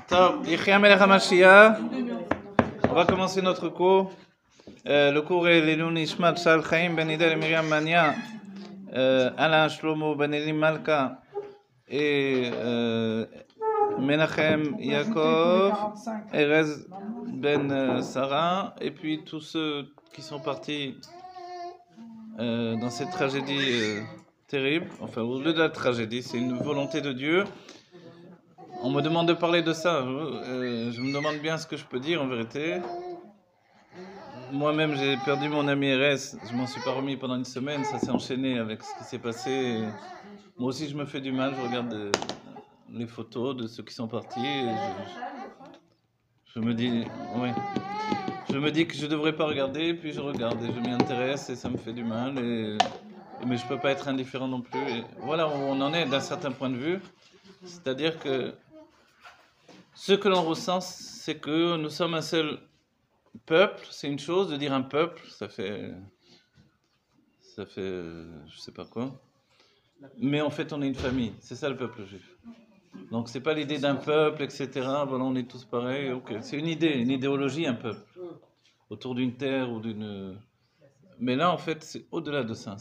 Top, Yechia Melech HaMashiach. On va commencer notre cours. Le cours est Leilou Nishmat Shal Chaim Ben Hidel et Myriam Mania, Alain Shlomo Ben Elim Malka et Menachem Yaakov, Erez Ben Sarah, et puis tous ceux qui sont partis dans cette tragédie terrible. Enfin, au-delà de la tragédie, c'est une volonté de Dieu. On me demande de parler de ça. Je me demande bien ce que je peux dire en vérité. Moi-même, j'ai perdu mon ami RS. Je m'en suis pas remis pendant une semaine. Ça s'est enchaîné avec ce qui s'est passé. Moi aussi, je me fais du mal. Je regarde les photos de ceux qui sont partis. Et je me dis, ouais. Je me dis que je devrais pas regarder. Puis je regarde et je m'y intéresse et ça me fait du mal. Mais je peux pas être indifférent non plus. Et voilà où on en est d'un certain point de vue. C'est-à-dire que ce que l'on ressent, c'est que nous sommes un seul peuple. C'est une chose de dire un peuple, ça fait, je sais pas quoi. Mais en fait, on est une famille. C'est ça le peuple juif. Donc c'est pas l'idée d'un peuple, etc. Voilà, on est tous pareils. Okay. C'est une idée, une idéologie, un peuple autour d'une terre ou d'une. Mais là, en fait, c'est au-delà de ça.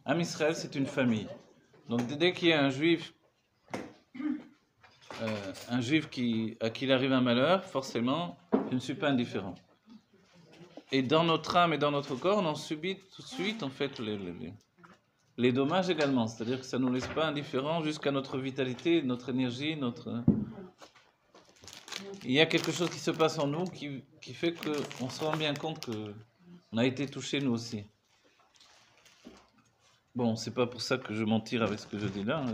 Am Israël, c'est une famille. Donc dès qu'il y a un juif à qui il arrive un malheur, forcément, je ne suis pas indifférent. Et dans notre âme et dans notre corps, on en subit tout de suite, en fait, les dommages également. C'est-à-dire que ça ne nous laisse pas indifférents jusqu'à notre vitalité, notre énergie, Il y a quelque chose qui se passe en nous qui fait qu'on se rend bien compte qu'on a été touché nous aussi. Bon, c'est pas pour ça que je m'en tire avec ce que je dis là.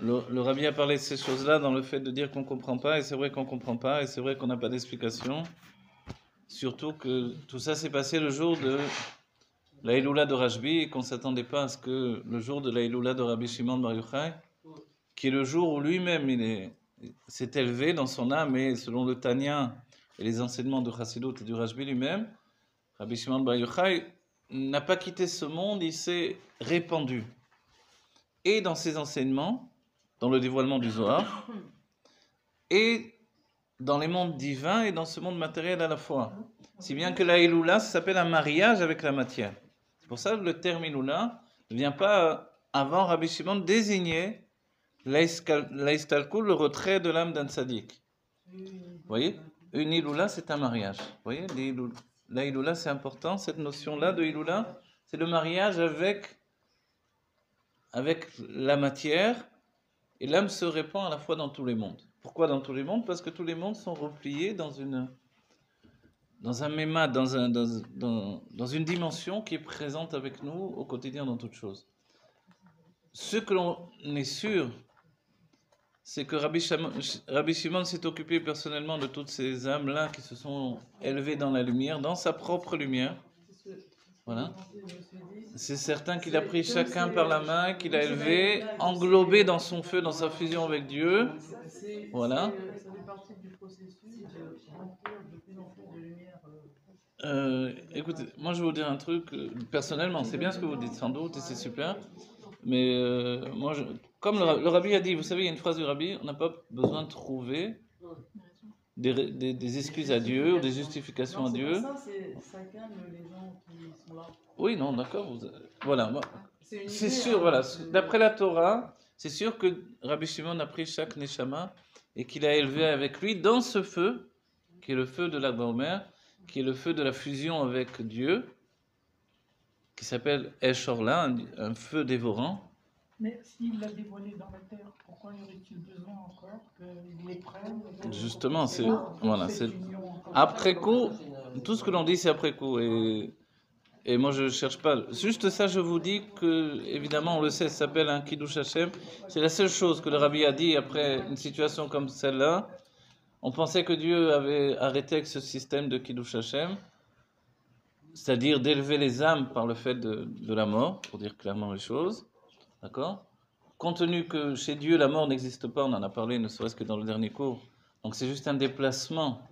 Le Rabbi a parlé de ces choses-là dans le fait de dire qu'on ne comprend pas, et c'est vrai qu'on ne comprend pas, et c'est vrai qu'on n'a pas d'explication. Surtout que tout ça s'est passé le jour de la Iloula de Rajbi, et qu'on ne s'attendait pas à ce que le jour de la Iloula de Rabbi Shimon Bar Yochai, qui est le jour où lui-même s'est élevé dans son âme, et selon le Tanya et les enseignements de Chassidut et du Rajbi lui-même, Rabbi Shimon Bar Yochai n'a pas quitté ce monde, il s'est répandu. Et dans ses enseignements, dans le dévoilement du Zohar, et dans les mondes divins et dans ce monde matériel à la fois. Si bien que la Iloula, ça s'appelle un mariage avec la matière. C'est pour ça que le terme Iloula ne vient pas avant Rabbi Shimon désigner l'Aistalkul, le retrait de l'âme d'un tzaddik. Vous voyez, une Iloula, c'est un mariage. Vous voyez, la Iloula, c'est important, cette notion-là de Iloula, c'est le mariage avec la matière. Et l'âme se répand à la fois dans tous les mondes. Pourquoi dans tous les mondes? Parce que tous les mondes sont repliés dans un méma, dans une dimension qui est présente avec nous au quotidien dans toutes choses. Ce que l'on est sûr, c'est que Rabbi Shimon s'est occupé personnellement de toutes ces âmes-là qui se sont élevées dans la lumière, dans sa propre lumière. Voilà. C'est certain qu'il a pris chacun par la main, qu'il a élevé, englobé dans son feu, dans sa fusion avec Dieu. Voilà. Ça fait partie du processus de remplir de plus en plus de lumière. Écoutez, moi je vais vous dire un truc, personnellement, c'est bien ce que vous dites sans doute et c'est super, mais moi, comme le Rabbi a dit, vous savez, il y a une phrase du Rabbi, on n'a pas besoin de trouver des excuses à Dieu ou des justifications à Dieu. Ça calme les gens qui sont là. Oui, non, d'accord. Voilà. C'est sûr, voilà. D'après la Torah, c'est sûr que Rabbi Shimon a pris chaque Neshama et qu'il a élevé avec lui dans ce feu, qui est le feu de la Omer, qui est le feu de la fusion avec Dieu, qui s'appelle Eshorla, un feu dévorant. Mais s'il l'a dévoilé dans la terre, pourquoi y aurait-il besoin encore qu'il les prenne? Justement, c'est après coup. Tout ce que l'on dit, c'est après coup. Et moi, je ne cherche pas. Juste ça, je vous dis que, évidemment, on le sait, ça s'appelle un Kiddush Hashem. C'est la seule chose que le Rabbi a dit après une situation comme celle-là. On pensait que Dieu avait arrêté avec ce système de Kiddush Hashem, c'est-à-dire d'élever les âmes par le fait de la mort, pour dire clairement les choses. D'accord? Compte tenu que chez Dieu, la mort n'existe pas, on en a parlé ne serait-ce que dans le dernier cours. Donc c'est juste un déplacement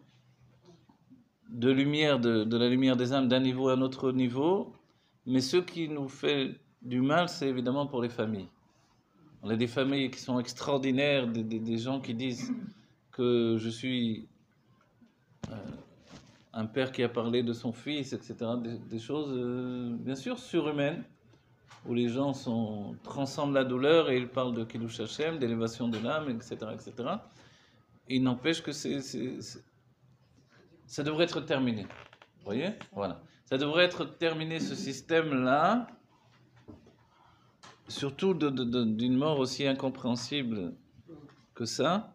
de lumière, de la lumière des âmes d'un niveau à un autre niveau. Mais ce qui nous fait du mal, c'est évidemment pour les familles. On a des familles qui sont extraordinaires, des gens qui disent que je suis un père qui a parlé de son fils, etc. Des choses, bien sûr, surhumaines, où les gens transcendent la douleur et ils parlent de Kiddush Hashem, d'élévation de l'âme, etc., etc. Il n'empêche que ça devrait être terminé. Vous voyez? Voilà. Ça devrait être terminé, ce système-là, surtout d'une mort aussi incompréhensible que ça.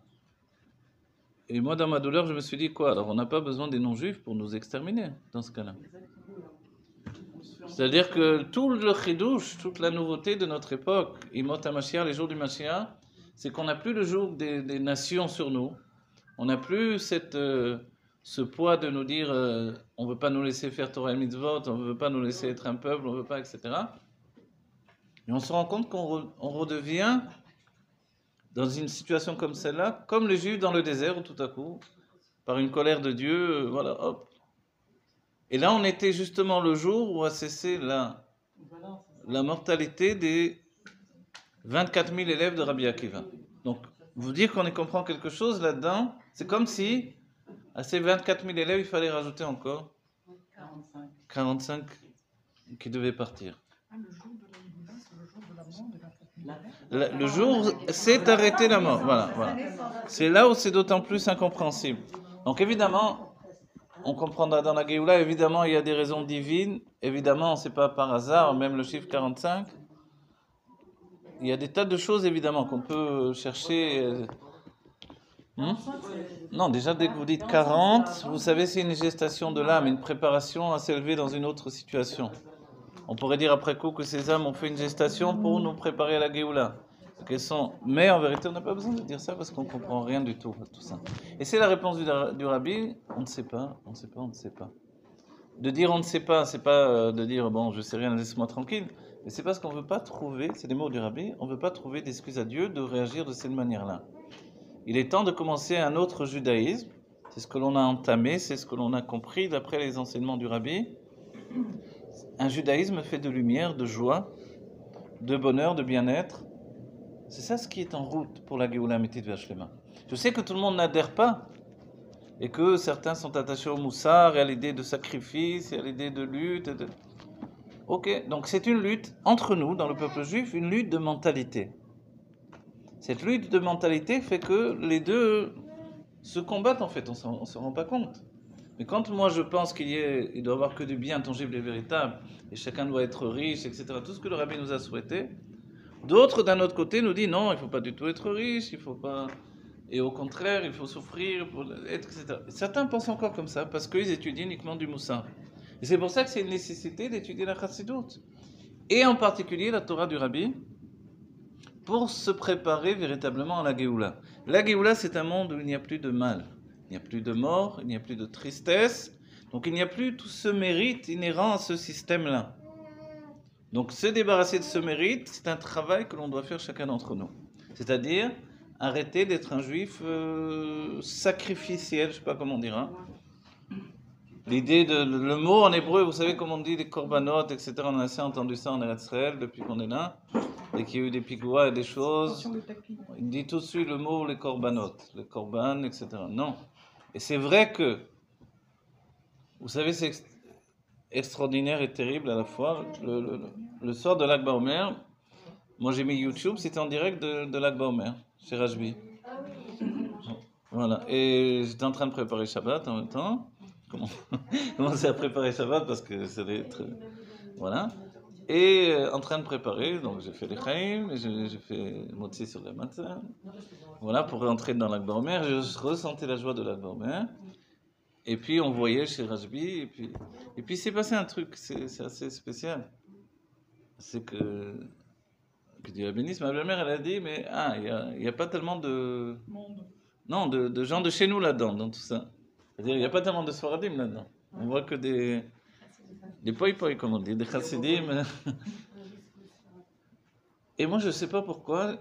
Et moi, dans ma douleur, je me suis dit, quoi? Alors, on n'a pas besoin des non-juifs pour nous exterminer, dans ce cas-là. C'est-à-dire que tout le chidouche, toute la nouveauté de notre époque, Imot HaMashiach, les jours du Mashiach, c'est qu'on n'a plus le joug des nations sur nous. On n'a plus ce poids de nous dire on ne veut pas nous laisser faire Torah et Mitzvot, on ne veut pas nous laisser être un peuple, on ne veut pas, etc. Et on se rend compte qu'on redevient dans une situation comme celle-là, comme les Juifs dans le désert, où tout à coup, par une colère de Dieu, voilà, hop. Et là, on était justement le jour où a cessé la mortalité des 24 000 élèves de Rabbi Akiva. Donc, vous dire qu'on y comprend quelque chose là-dedans, c'est comme si à ces 24 000 élèves, il fallait rajouter encore 45 qui devaient partir. Le jour de la Géoula, c'est le jour de la mort de 24 000 élèves. Le jour, c'est arrêté la mort. Voilà. C'est là où c'est d'autant plus incompréhensible. Donc évidemment, on comprendra dans la Géoula, évidemment, il y a des raisons divines. Évidemment, c'est pas par hasard, même le chiffre 45. Il y a des tas de choses, évidemment, qu'on peut chercher. Non, déjà, dès que vous dites 40, vous savez, c'est une gestation de l'âme, une préparation à s'élever dans une autre situation. On pourrait dire après coup que ces âmes ont fait une gestation pour nous préparer à la Géoula. Mais en vérité, on n'a pas besoin de dire ça parce qu'on ne comprend rien du tout à tout ça. Et c'est la réponse du Rabbi, on ne sait pas, on ne sait pas, on ne sait pas. De dire on ne sait pas, c'est pas de dire bon, je sais rien, laisse-moi tranquille. Mais c'est parce qu'on ne veut pas trouver, c'est les mots du Rabbi, on ne veut pas trouver d'excuses à Dieu de réagir de cette manière-là. Il est temps de commencer un autre judaïsme. C'est ce que l'on a entamé, c'est ce que l'on a compris d'après les enseignements du Rabbi. Un judaïsme fait de lumière, de joie, de bonheur, de bien-être. C'est ça ce qui est en route pour la Géoula Amitית V'Ashlema. Je sais que tout le monde n'adhère pas et que certains sont attachés au moussar et à l'idée de sacrifice et à l'idée de lutte. Ok, donc c'est une lutte entre nous, dans le peuple juif, une lutte de mentalité. Cette lutte de mentalité fait que les deux se combattent en fait, on ne se rend pas compte. Mais quand moi je pense il doit y avoir que du bien tangible et véritable, et chacun doit être riche, etc., tout ce que le Rabbi nous a souhaité, d'autres d'un autre côté nous disent non, il ne faut pas du tout être riche, il faut pas... Et au contraire, il faut souffrir, etc. Certains pensent encore comme ça, parce qu'ils étudient uniquement du moussar. Et c'est pour ça que c'est une nécessité d'étudier la Chassidut. Et en particulier la Torah du Rabbi, pour se préparer véritablement à la Géoula. La Géoula, c'est un monde où il n'y a plus de mal. Il n'y a plus de mort, il n'y a plus de tristesse. Donc il n'y a plus tout ce mérite inhérent à ce système-là. Donc se débarrasser de ce mérite, c'est un travail que l'on doit faire chacun d'entre nous. C'est-à-dire arrêter d'être un juif sacrificiel, je ne sais pas comment on dira. L'idée le mot en hébreu, vous savez comment on dit les korbanot, etc. On a assez entendu ça en Eretz Israël depuis qu'on est là. Dès qu'il y a eu des pigouas et des choses, il dit tout de suite le mot les korbanot, les korban, etc. Non. Et c'est vrai que, vous savez, c'est extraordinaire et terrible à la fois. Le soir de l'Akba Omer, moi j'ai mis YouTube, c'était en direct de l'Akba Omer, chez Rajbi. Voilà. Et j'étais en train de préparer Shabbat en même temps. Commencer à préparer Shabbat parce que ça allait être... Voilà. Et en train de préparer, donc j'ai fait les Chaim, j'ai fait Motzi sur le matin. Voilà, pour rentrer dans l'Akba Omer, je ressentais la joie de l'Akba Omer. Et puis on voyait chez Rajbi, et puis s'est passé un truc, c'est assez spécial. C'est que Dieu la bénisse, ma belle-mère, elle a dit, mais il n'y a pas tellement de... Non, de gens de chez nous là-dedans, dans tout ça. C'est-à-dire, il n'y a pas tellement de Sfaradim là-dedans. On voit que des poi-poi, comme on dit, des chassidim. Et moi, je ne sais pas pourquoi,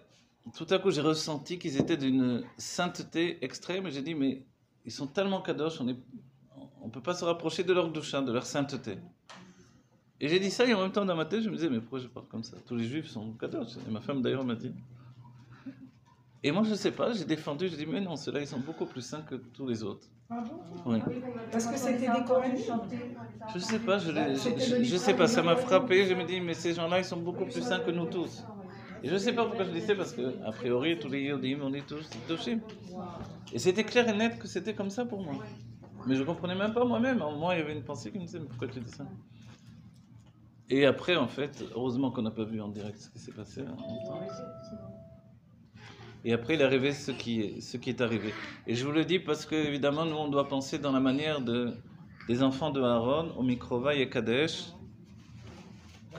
tout à coup, j'ai ressenti qu'ils étaient d'une sainteté extrême, et j'ai dit, mais ils sont tellement kadosh, on ne peut pas se rapprocher de leur doucha, de leur sainteté. Et j'ai dit ça, et en même temps, dans ma tête, je me disais, mais pourquoi je parle comme ça? Tous les juifs sont kadosh. Et ma femme, d'ailleurs, m'a dit, Et moi, je ne sais pas, j'ai défendu, je dis, mais non, ceux-là, ils sont beaucoup plus saints que tous les autres. Ah bon? Oui. Parce que c'était des Coraniques. Je sais pas, je sais pas, ça m'a frappé, je me dis, mais ces gens-là, ils sont beaucoup plus saints que nous tous. Et je sais pas pourquoi je dis ça, parce que, a priori, tous les Yodim, on est tous Toshim. Et c'était clair et net que c'était comme ça pour moi. Mais je comprenais même pas moi-même. En moi, il y avait une pensée qui me disait, mais pourquoi tu dis ça? Et après, en fait, heureusement qu'on n'a pas vu en direct ce qui s'est passé en même temps. Et après, il est arrivé ce qui est arrivé. Et je vous le dis parce que, évidemment, nous, on doit penser dans la manière des enfants de Aaron, au Mikrova et Kadesh,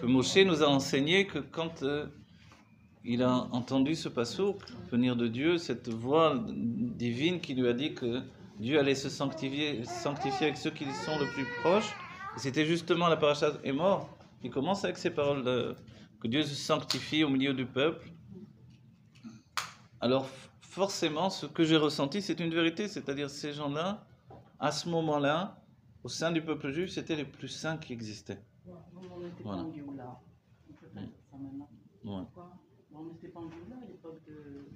que Moshe nous a enseigné que quand il a entendu ce passouk venir de Dieu, cette voix divine qui lui a dit que Dieu allait se sanctifier avec ceux qui sont le plus proches, et c'était justement la paracha est mort, qui commence avec ces paroles que Dieu se sanctifie au milieu du peuple. Alors forcément, ce que j'ai ressenti, c'est une vérité, c'est-à-dire ces gens-là, à ce moment-là, au sein du peuple juif, c'était les plus saints qui existaient. Voilà. Ouais. On n'était pas en Géoula à l'époque de...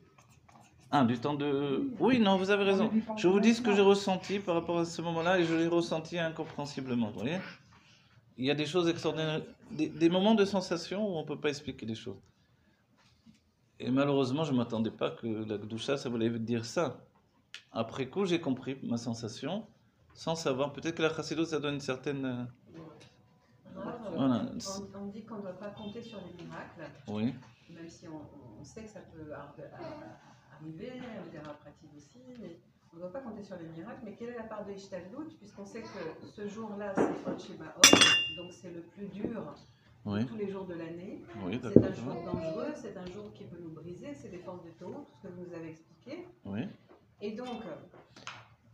Ah, du temps de... Oui, non, vous avez raison. Je vous dis ce que j'ai ressenti par rapport à ce moment-là, et je l'ai ressenti incompréhensiblement, vous voyez. Il y a des choses extraordinaires, des moments de sensation où on ne peut pas expliquer les choses. Et malheureusement, je ne m'attendais pas que la Gdoucha, ça voulait dire ça. Après coup, j'ai compris ma sensation, sans savoir. Peut-être que la Chassidut, ça donne une certaine... Voilà. On dit qu'on ne doit pas compter sur les miracles, Oui. même si on sait que ça peut arriver, on dira pratique aussi, mais on ne doit pas compter sur les miracles. Mais quelle est la part de Ishtadlut, puisqu'on sait que ce jour-là, c'est Hod Shebaot, donc c'est le plus dur de tous les jours de l'année. Oui, c'est un jour dangereux, c'est un jour qui peut nous briser, c'est des forces de taureau, tout ce que vous nous avez expliqué. Oui. Et donc,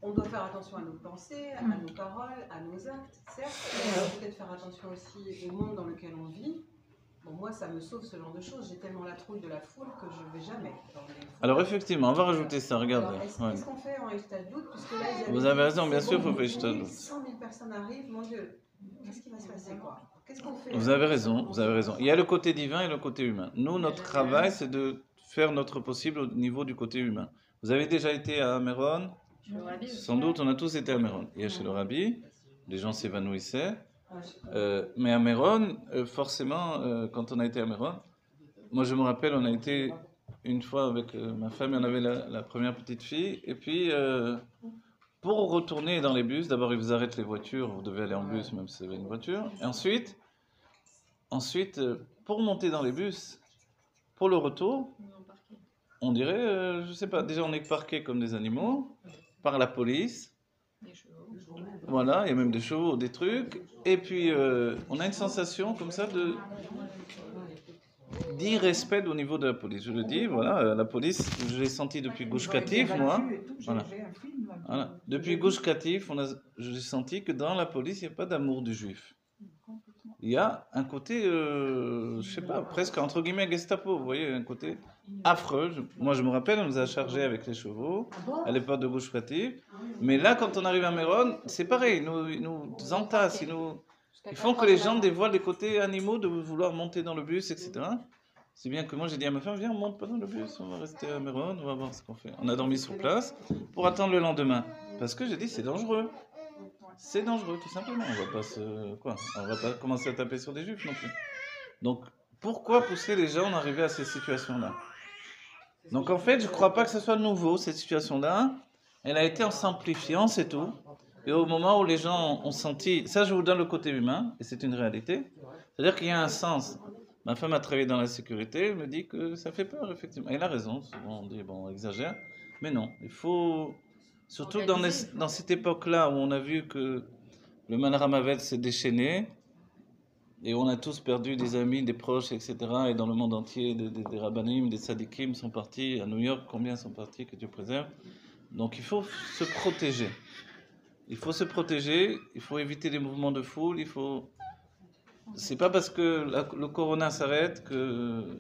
on doit faire attention à nos pensées, à nos paroles, à nos actes, certes, mais on doit peut-être faire attention aussi au monde dans lequel on vit. Bon, moi, ça me sauve ce genre de choses. J'ai tellement la trouille de la foule que je ne vais jamais dans les foules. Alors, effectivement, on va rajouter ça, regardez. Qu'est-ce qu'on fait en Ishtadlut, puisque là, ils Vous avez raison, bien sûr, il faut faire Ishtadlut. 100 000 personnes arrivent, mon Dieu, qu'est-ce qui va se passer, quoi? Qu'est-ce qu'on fait? Vous avez raison, vous avez raison. Il y a le côté divin et le côté humain. Nous, notre travail, c'est de faire notre possible au niveau du côté humain. Vous avez déjà été à Meron? Sans doute, on a tous été à Meron. Il y a chez le Rabbi, les gens s'évanouissaient. Mais à Meron, forcément, quand on a été à Meron, moi je me rappelle, on a été une fois avec ma femme, et on avait la première petite fille, et puis pour retourner dans les bus, d'abord ils vous arrêtent les voitures, vous devez aller en bus même si vous avez une voiture, et ensuite pour monter dans les bus, pour le retour, on dirait, je sais pas, déjà on est parqués comme des animaux, par la police. Voilà, il y a même des chevaux, des trucs. Et puis, on a une sensation comme ça d'irrespect au niveau de la police. Je le dis, voilà, la police, je l'ai senti depuis Gush Katif, moi. Voilà. Voilà. Depuis Gush Katif, j'ai senti que dans la police, il n'y a pas d'amour du juif. Il y a un côté, je sais pas, presque entre guillemets Gestapo, vous voyez, un côté affreux. Moi, je me rappelle, on nous a chargés avec les chevaux à l'époque de Gush Katif. Mais là, quand on arrive à Meron, c'est pareil, ils nous entassent, ils font que les gens dévoilent les côtés animaux de vouloir monter dans le bus, etc. C'est bien que moi, j'ai dit à ma femme, viens, on monte pas dans le bus, on va rester à Meron, on va voir ce qu'on fait. On a dormi sur place pour attendre le lendemain. Parce que j'ai dit, c'est dangereux. C'est dangereux, tout simplement. On va pas commencer à taper sur des juifs non plus. Donc, pourquoi pousser les gens à arriver à ces situations-là? Donc, en fait, je ne crois pas que ce soit nouveau, cette situation-là. Elle a été en simplifiant, c'est tout. Et au moment où les gens ont senti... Ça, je vous donne le côté humain, et c'est une réalité. C'est-à-dire qu'il y a un sens. Ma femme a travaillé dans la sécurité, elle me dit que ça fait peur, effectivement. Elle a raison, souvent on dit, bon, on exagère. Mais non, il faut... Surtout dans cette époque-là où on a vu que le Manramavet s'est déchaîné, et on a tous perdu des amis, des proches, etc. Et dans le monde entier, des rabbanim, des tzadikim sont partis. À New York, combien sont partis, que Dieu préserve. Donc il faut se protéger. Il faut se protéger, il faut éviter les mouvements de foule, C'est pas parce que le corona s'arrête que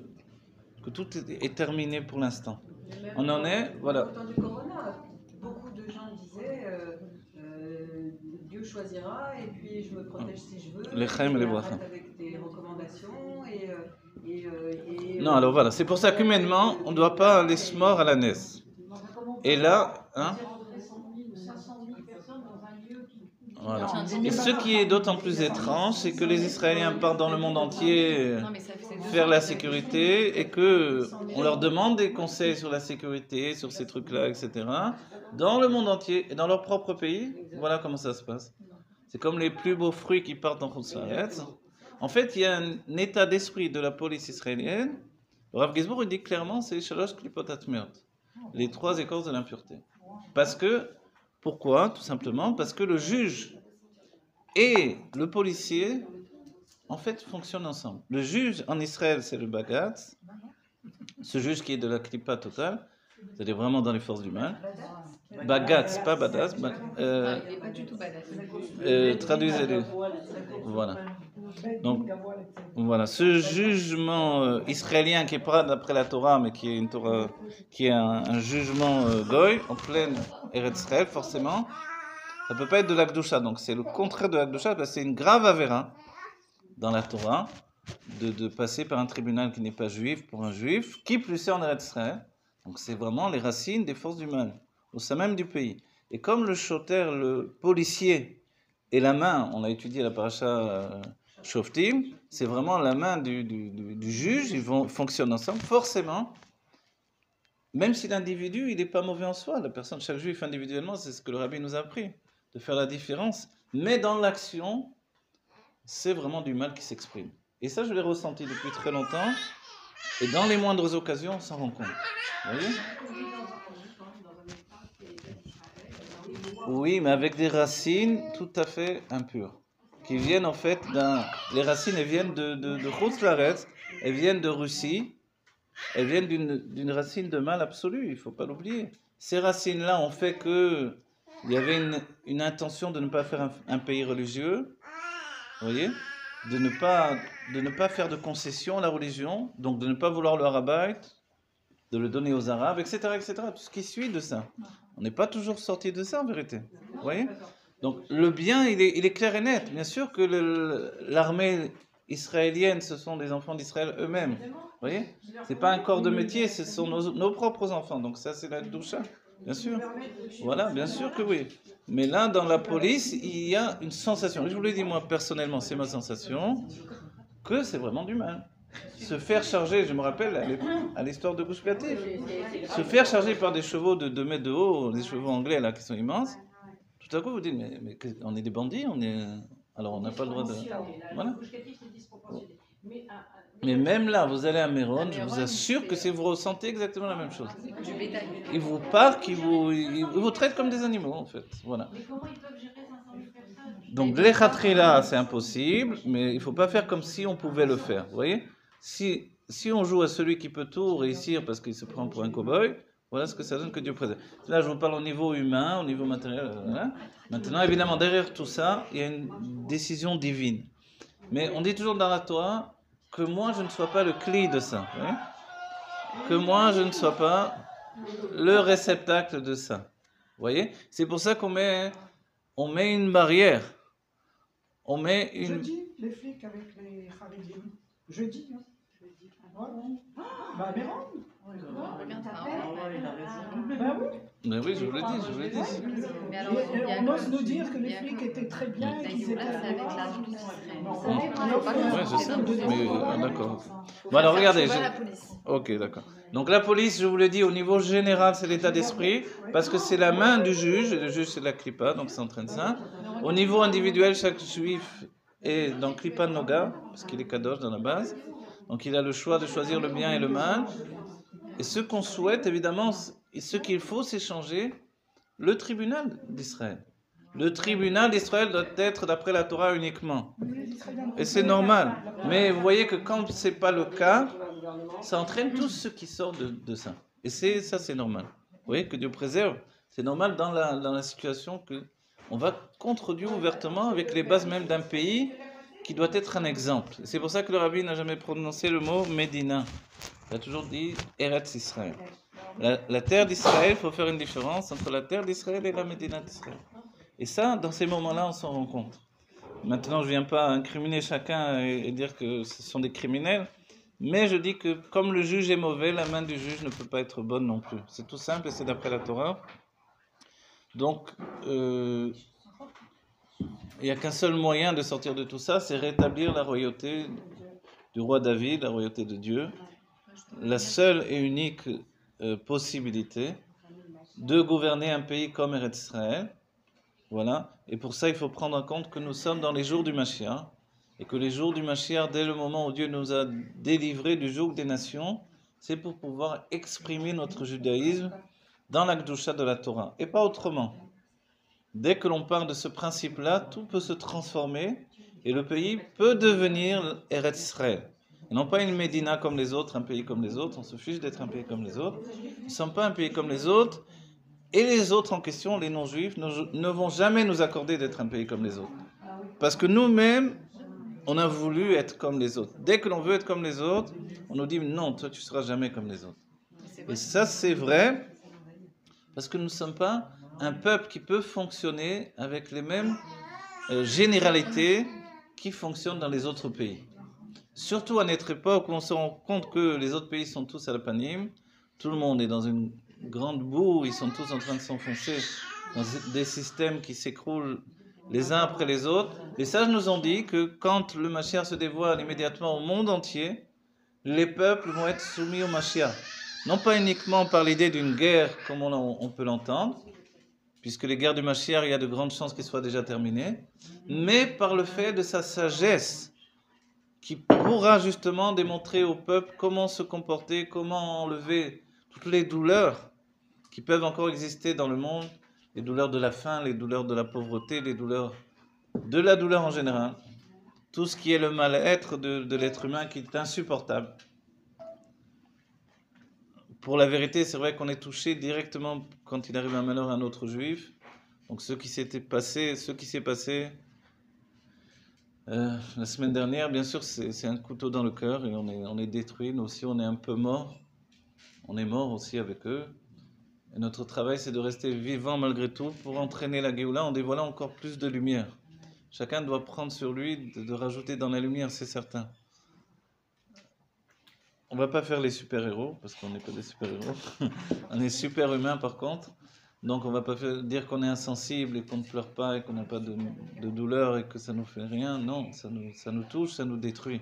tout est terminé pour l'instant. On en est, voilà. Au temps du corona, beaucoup de gens disaient Dieu choisira et puis je me protège si je veux. Les chaim et les brachim. Avec des recommandations Non, alors voilà, c'est pour ça qu'humainement, on ne doit pas aller se mort à la naisse. Et là, hein, voilà. Et ce qui est d'autant plus étrange, c'est que les Israéliens partent dans le monde entier faire la sécurité et que on leur demande des conseils sur la sécurité, sur ces trucs-là, etc. Dans le monde entier et dans leur propre pays, voilà comment ça se passe. C'est comme les plus beaux fruits qui partent en Khoutsaret. En fait, il y a un état d'esprit de la police israélienne. Le Rav Gizbour il dit clairement, c'est Shalosh Klipot Atmeot, les 3 écorces de l'impureté. Parce que, pourquoi? Tout simplement parce que le juge et le policier, en fait, fonctionnent ensemble. Le juge en Israël, c'est le Bagatz, ce juge qui est de la Klippa totale, c'est-à-dire vraiment dans les forces du mal. Bagatz, pas Badass. Il n'est pas du tout badass. Traduisez-le. Voilà. Donc, voilà, ce jugement israélien qui est pas d'après la Torah, mais qui est une Torah, qui est un jugement goy en pleine Eretz Israël, forcément, ça peut pas être de l'Akdusha. Donc c'est le contraire de l'Akdusha, parce que c'est une grave avéra dans la Torah de passer par un tribunal qui n'est pas juif pour un juif, qui plus est en Eretz Israël. Donc c'est vraiment les racines des forces du mal, au sein même du pays. Et comme le shoter, le policier, et la main, on a étudié la paracha Shoftim, c'est vraiment la main du juge, ils fonctionnent ensemble, forcément, même si l'individu, il n'est pas mauvais en soi, la personne, chaque juif individuellement, c'est ce que le rabbi nous a appris, de faire la différence, mais dans l'action, c'est vraiment du mal qui s'exprime. Et ça, je l'ai ressenti depuis très longtemps, et dans les moindres occasions, on s'en rend compte. Vous voyez ? Oui, mais avec des racines tout à fait impures, qui viennent en fait les racines, elles viennent de Khoutsaret, elles viennent de Russie, elles viennent d'une racine de mal absolu, il ne faut pas l'oublier. Ces racines-là ont fait qu'il y avait une intention de ne pas faire un pays religieux, vous voyez, de ne pas faire de concession à la religion, donc de ne pas vouloir le Harabait, de le donner aux Arabes, etc., etc., tout ce qui suit de ça. On n'est pas toujours sorti de ça en vérité, vous voyez. Donc le bien, il est clair et net. Bien sûr que l'armée israélienne, ce sont des enfants d'Israël eux-mêmes, vous voyez. C'est pas un corps de métier, ce sont nos propres enfants. Donc ça, c'est la doucha, bien sûr. Voilà, bien sûr que oui. Mais là, dans la police, il y a une sensation. Je vous l'ai dit moi personnellement, c'est ma sensation, que c'est vraiment du mal. Se faire charger, je me rappelle à l'histoire de Gush Katif, se faire charger par des chevaux de 2 mètres de haut, des chevaux anglais là qui sont immenses, tout à coup vous dites mais on est des bandits, alors on n'a pas le droit de... Voilà. Mais même là, vous allez à Méron, je vous assure que vous ressentez exactement la même chose. Ils vous parquent, ils vous traitent comme des animaux en fait. Voilà. Donc les khatrila, c'est impossible, mais il ne faut pas faire comme si on pouvait le faire, vous voyez. Si on joue à celui qui peut tout réussir parce qu'il se prend pour un cow-boy, voilà ce que ça donne, que Dieu préserve. Là, je vous parle au niveau humain, au niveau matériel. Voilà. Maintenant, évidemment, derrière tout ça, il y a une décision divine. Mais on dit toujours dans la Torah que moi, je ne sois pas le cli de ça. Vous voyez, que moi, je ne sois pas le réceptacle de ça. Vous voyez, c'est pour ça qu'on met une barrière. On met une... Jeudi, les flics avec les Haridim. Jeudi, hein. Voilà. Bah, Méron. Bah oui. Mais oui, je vous l'ai dit, Mais alors, Et on ose nous dire que les flics étaient très bien et qu'ils étaient... Là, c'est avec la police Oui, je sais, mais d'accord. Bon, alors regardez. La police. Ok, d'accord. Donc la police, je vous l'ai dit, au niveau général, c'est l'état d'esprit, parce que c'est la main du juge, et le juge c'est la clipa, donc ça entraîne ça. Au niveau individuel, chaque juif est dans clipa noga, parce qu'il est kadosh dans la base, donc il a le choix de choisir le bien et le mal. Et ce qu'on souhaite, évidemment, ce qu'il faut, c'est changer le tribunal d'Israël. Le tribunal d'Israël doit être d'après la Torah uniquement. Et c'est normal. Mais vous voyez que quand ce n'est pas le cas, ça entraîne tout ce qui sort de ça. Et ça, c'est normal. Vous voyez que Dieu préserve. C'est normal dans la situation qu'on va contre Dieu ouvertement avec les bases même d'un pays qui doit être un exemple. C'est pour ça que le rabbi n'a jamais prononcé le mot Médina. Il a toujours dit Eretz Israël. La terre d'Israël, il faut faire une différence entre la terre d'Israël et la Médina d'Israël. Et ça, dans ces moments-là, on s'en rend compte. Maintenant, je ne viens pas incriminer chacun et dire que ce sont des criminels, mais je dis que comme le juge est mauvais, la main du juge ne peut pas être bonne non plus. C'est tout simple et c'est d'après la Torah. Donc, il n'y a qu'un seul moyen de sortir de tout ça, c'est rétablir la royauté du roi David, la royauté de Dieu. La seule et unique possibilité de gouverner un pays comme Eretz Israël. Voilà. Et pour ça, il faut prendre en compte que nous sommes dans les jours du Mashiach. Et que les jours du Mashiach, dès le moment où Dieu nous a délivrés du joug des nations, c'est pour pouvoir exprimer notre judaïsme dans la Kedusha de la Torah. Et pas autrement. Dès que l'on parle de ce principe-là, tout peut se transformer et le pays peut devenir Eretz Israël. Et non pas une Médina comme les autres, un pays comme les autres. On se fiche d'être un pays comme les autres. Nous ne sommes pas un pays comme les autres. Et les autres en question, les non-juifs, ne vont jamais nous accorder d'être un pays comme les autres. Parce que nous-mêmes, on a voulu être comme les autres. Dès que l'on veut être comme les autres, on nous dit non, toi tu ne seras jamais comme les autres. Et ça c'est vrai, parce que nous ne sommes pas un peuple qui peut fonctionner avec les mêmes généralités qui fonctionnent dans les autres pays. Surtout à notre époque où on se rend compte que les autres pays sont tous à la panim, tout le monde est dans une grande boue, ils sont tous en train de s'enfoncer dans des systèmes qui s'écroulent les uns après les autres. Les sages nous ont dit que quand le Mashiach se dévoile immédiatement au monde entier, les peuples vont être soumis au Mashiach. Non pas uniquement par l'idée d'une guerre comme on peut l'entendre, puisque les guerres du Mashiach, il y a de grandes chances qu'elles soient déjà terminées, mais par le fait de sa sagesse, qui pourra justement démontrer au peuple comment se comporter, comment enlever toutes les douleurs qui peuvent encore exister dans le monde, les douleurs de la faim, les douleurs de la pauvreté, les douleurs de la douleur en général, tout ce qui est le mal-être de l'être humain qui est insupportable. Pour la vérité, c'est vrai qu'on est touché directement quand il arrive un malheur à un autre juif. Donc ce qui s'est passé la semaine dernière, bien sûr, c'est un couteau dans le cœur et on est détruit. Nous aussi, on est un peu morts. On est morts aussi avec eux. Et notre travail, c'est de rester vivant malgré tout pour entraîner la Géoula en dévoilant encore plus de lumière. Chacun doit prendre sur lui de rajouter dans la lumière, c'est certain. On ne va pas faire les super-héros, parce qu'on n'est pas des super-héros. On est super-humains par contre. Donc on ne va pas dire qu'on est insensible et qu'on ne pleure pas et qu'on n'a pas de douleur et que ça ne nous fait rien. Non, ça nous touche, ça nous détruit.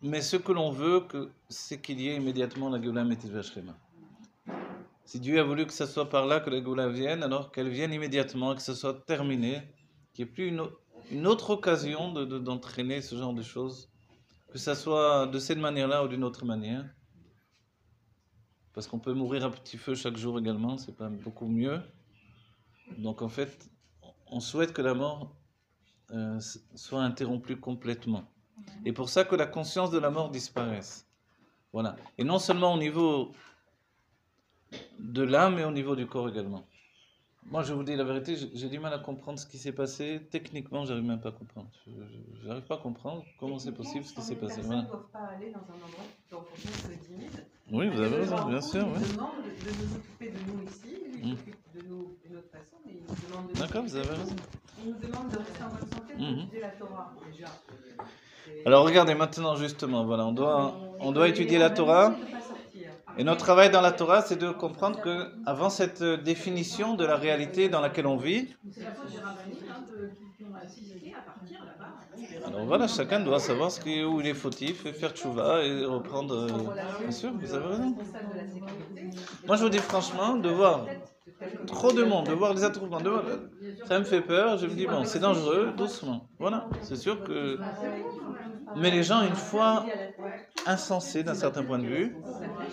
Mais ce que l'on veut, c'est qu'il y ait immédiatement la Géoula Metivah Shlema. Si Dieu a voulu que ce soit par là que la Géoula vienne, alors qu'elle vienne immédiatement, que ce soit terminé, qu'il n'y ait plus une autre occasion d'entraîner ce genre de choses, que ce soit de cette manière-là ou d'une autre manière. Parce qu'on peut mourir à petit feu chaque jour également, c'est pas beaucoup mieux. Donc en fait, on souhaite que la mort soit interrompue complètement. Et pour ça que la conscience de la mort disparaisse. Voilà. Et non seulement au niveau de l'âme, mais au niveau du corps également. Moi, je vous dis la vérité, j'ai du mal à comprendre ce qui s'est passé. Techniquement, j'arrive même pas à comprendre. Je n'arrive pas à comprendre comment c'est possible ce qui s'est passé. Les Voilà. personnes ne doivent pas aller dans un endroit dont on se timide. Oui, vous avez raison, bien sûr. Il Oui. nous demande de nous occuper de nous ici, lui il s'occupe de nous d'une autre façon, mais il nous demande de D'accord, vous avez raison. Il nous demande de rester en bonne santé, d'étudier la Torah, déjà. Alors regardez maintenant justement, voilà, on doit étudier la Torah. Et notre travail dans la Torah, c'est de comprendre que avant cette définition de la réalité dans laquelle on vit, alors voilà, chacun doit savoir où il est fautif et faire tchouva et reprendre. Bien sûr, vous avez raison. Moi, je vous dis franchement, de voir trop de monde, de voir les attroupements, ça me fait peur. Je me dis bon, c'est dangereux, doucement. Voilà, c'est sûr que. Mais les gens, une fois insensés d'un certain point de vue,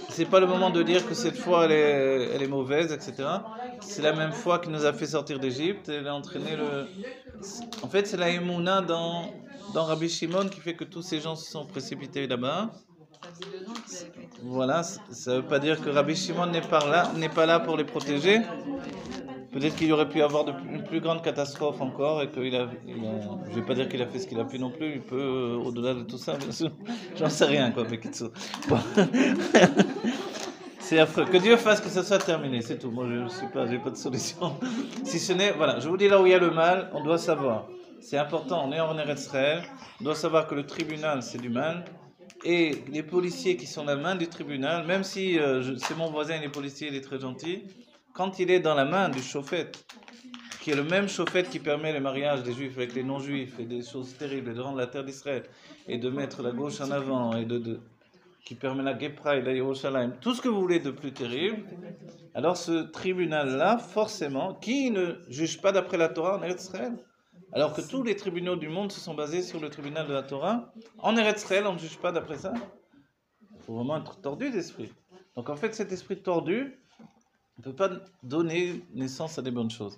c'est pas le moment de dire que cette foi elle est mauvaise, etc. C'est la même foi qui nous a fait sortir d'Égypte. Elle a entraîné En fait, c'est la émouna dans Rabbi Shimon qui fait que tous ces gens se sont précipités là-bas. Voilà, ça veut pas dire que Rabbi Shimon n'est pas là pour les protéger. Peut-être qu'il y aurait pu avoir une plus grande catastrophe encore et qu'il a, je vais pas dire qu'il a fait ce qu'il a pu non plus, il peut au-delà de tout ça, bien sûr. J'en sais rien quoi, mais bon. C'est affreux. Que Dieu fasse que ça soit terminé, c'est tout. Moi, je ne suis pas, j'ai pas de solution. Si ce n'est, voilà, je vous dis là où il y a le mal, on doit savoir. C'est important, on est en Eretz Israël, on doit savoir que le tribunal, c'est du mal. Et les policiers qui sont la main du tribunal, même si c'est mon voisin, il est policier, il est très gentil, quand il est dans la main du chauffet, qui est le même chauffet qui permet le mariage des juifs avec les non-juifs et des choses terribles, et de rendre la terre d'Israël, et de mettre la gauche en avant, et qui permet la Gepra et la Yerushalayim, tout ce que vous voulez de plus terrible, alors ce tribunal-là, forcément, qui ne juge pas d'après la Torah en Eretz Israël, alors que tous les tribunaux du monde se sont basés sur le tribunal de la Torah, en Eretz Israël, on ne juge pas d'après ça. Il faut vraiment être tordu d'esprit. Donc en fait, cet esprit tordu ne peut pas donner naissance à des bonnes choses.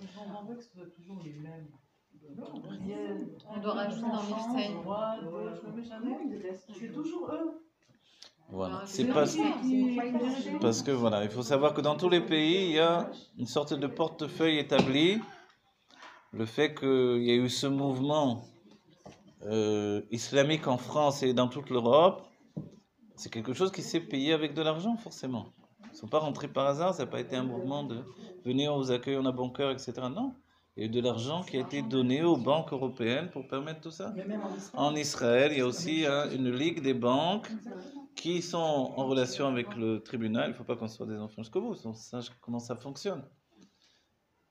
On doit rajouter dans Mifsaï. C'est toujours eux. Voilà, c'est pas parce que voilà, il faut savoir que dans tous les pays, il y a une sorte de portefeuille établi. Le fait qu'il y ait eu ce mouvement islamique en France et dans toute l'Europe, c'est quelque chose qui s'est payé avec de l'argent, forcément. Ils ne sont pas rentrés par hasard, ça n'a pas été un mouvement de venir, on vous accueille, on a bon cœur, etc. Non, il y a eu de l'argent qui a été donné aux banques européennes pour permettre tout ça. En Israël, il y a aussi une ligue des banques qui sont en relation avec le tribunal. Il ne faut pas qu'on soit des enfants jusqu'au bout, on sache comment ça fonctionne.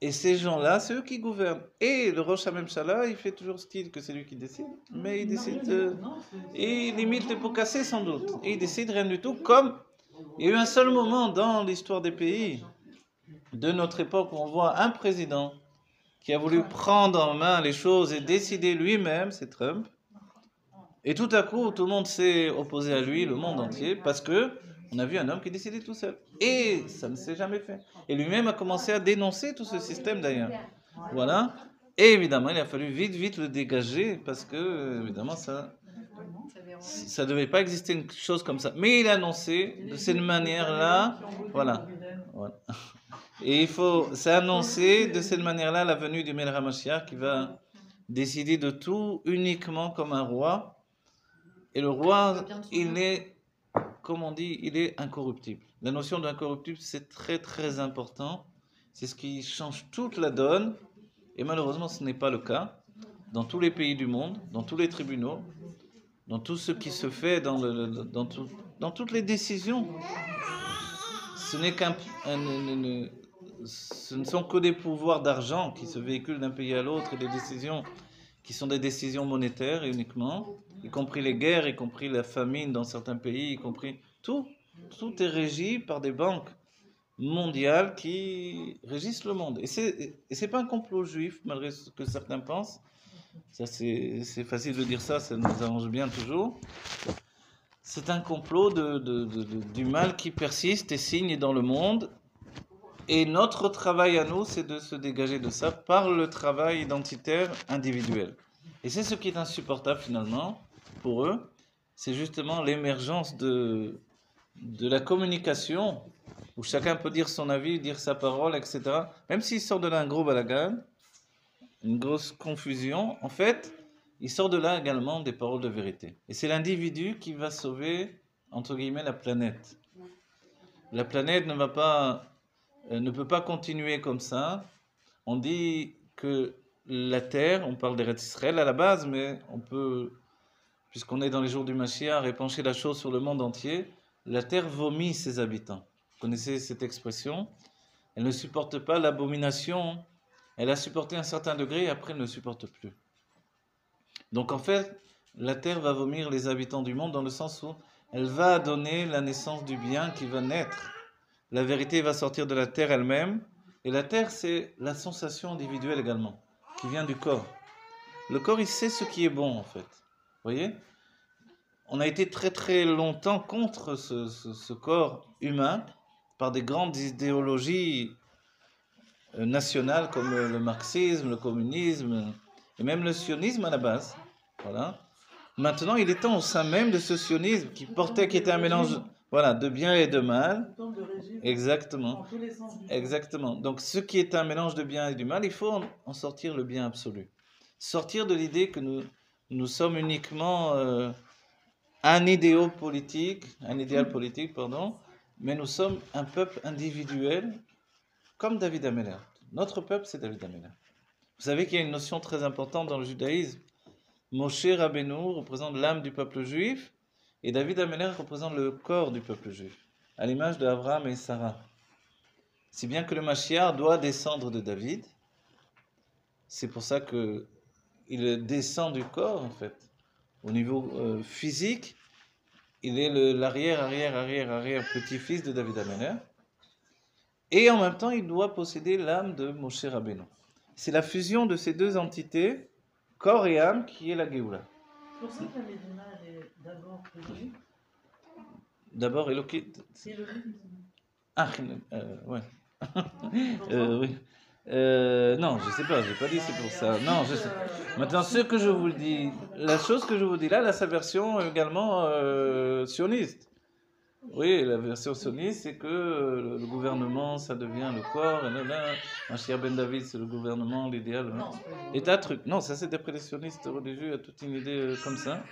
Et ces gens-là, c'est eux qui gouvernent. Et le Rosh HaMemshala, il fait toujours style que c'est lui qui décide, mais il décide, et il limite les pots cassés sans doute. Et il décide rien du tout, comme il y a eu un seul moment dans l'histoire des pays de notre époque où on voit un président qui a voulu prendre en main les choses et décider lui-même, c'est Trump. Et tout à coup, tout le monde s'est opposé à lui, le monde entier, parce que on a vu un homme qui décidait tout seul. Et ça ne s'est jamais fait. Et lui-même a commencé à dénoncer tout ce système d'ailleurs. Voilà. Et évidemment, il a fallu vite le dégager parce que, évidemment, ça ne devait pas exister une chose comme ça. Mais il a annoncé de cette manière-là, voilà. Et c'est annoncé de cette manière-là la venue du Melech HaMashiach qui va décider de tout uniquement comme un roi. Et le roi, il est, comme on dit, il est incorruptible. La notion d'incorruptible, c'est très très important. C'est ce qui change toute la donne. Et malheureusement, ce n'est pas le cas. Dans tous les pays du monde, dans tous les tribunaux, dans tout ce qui se fait, dans toutes les décisions, ce ne sont que des pouvoirs d'argent qui se véhiculent d'un pays à l'autre et des décisions qui sont des décisions monétaires uniquement, y compris les guerres, y compris la famine dans certains pays, y compris tout est régi par des banques mondiales qui régissent le monde. Et c'est pas un complot juif, malgré ce que certains pensent. Ça, c'est facile de dire ça nous arrange bien toujours. C'est un complot du mal qui persiste et signe dans le monde. Et notre travail à nous, c'est de se dégager de ça par le travail identitaire individuel. Et c'est ce qui est insupportable finalement pour eux, c'est justement l'émergence de la communication, où chacun peut dire son avis, dire sa parole, etc. Même s'il sort de là un gros balagan, une grosse confusion, en fait, il sort de là également des paroles de vérité. Et c'est l'individu qui va sauver, entre guillemets, la planète. La planète ne peut pas continuer comme ça. On dit que la terre, on parle d'Eretz Israël à la base, mais on peut, puisqu'on est dans les jours du Mashiach, épancher la chose sur le monde entier. La terre vomit ses habitants. Vous connaissez cette expression? Elle ne supporte pas l'abomination. Elle a supporté un certain degré et après elle ne supporte plus. Donc en fait, la terre va vomir les habitants du monde dans le sens où elle va donner la naissance du bien qui va naître. La vérité va sortir de la terre elle-même. Et la terre, c'est la sensation individuelle également, qui vient du corps. Le corps, il sait ce qui est bon, en fait. Vous voyez? On a été très très longtemps contre ce corps humain par des grandes idéologies nationales comme le marxisme, le communisme et même le sionisme à la base. Voilà. Maintenant, il est temps au sein même de ce sionisme qui était un mélange, voilà, de bien et de mal. Exactement. Exactement. Donc, ce qui est un mélange de bien et du mal, il faut en sortir le bien absolu. Sortir de l'idée que nous sommes uniquement un idéal politique, mais nous sommes un peuple individuel comme David Améler. Notre peuple, c'est David Améler. Vous savez qu'il y a une notion très importante dans le judaïsme. Moshe Rabbeinu représente l'âme du peuple juif et David Améler représente le corps du peuple juif, à l'image de Abraham et Sarah. Si bien que le Mashiach doit descendre de David, c'est pour ça qu'il descend du corps en fait. Au niveau physique, il est l'arrière petit-fils de David Améler. Et en même temps, il doit posséder l'âme de Moshe Rabbeinu. C'est la fusion de ces deux entités, corps et âme, qui est la Géoula. C'est pour ça que la Médina, elle est d'abord Elohim. D'abord, Elohim. C'est Elohim. Ah, ouais. Oui. Non, je sais pas, j'ai pas dit c'est pour ça. Non, je sais. Maintenant, ce que je vous dis, la chose que je vous dis là, là, sa version également sioniste. Oui, la version sioniste, c'est que le gouvernement, ça devient le corps, et là, Mashiach ben David, c'est le gouvernement, l'idéal. Non, Et t'as un truc. Non, ça c'est d'après les sionistes religieux, il y a toute une idée comme ça.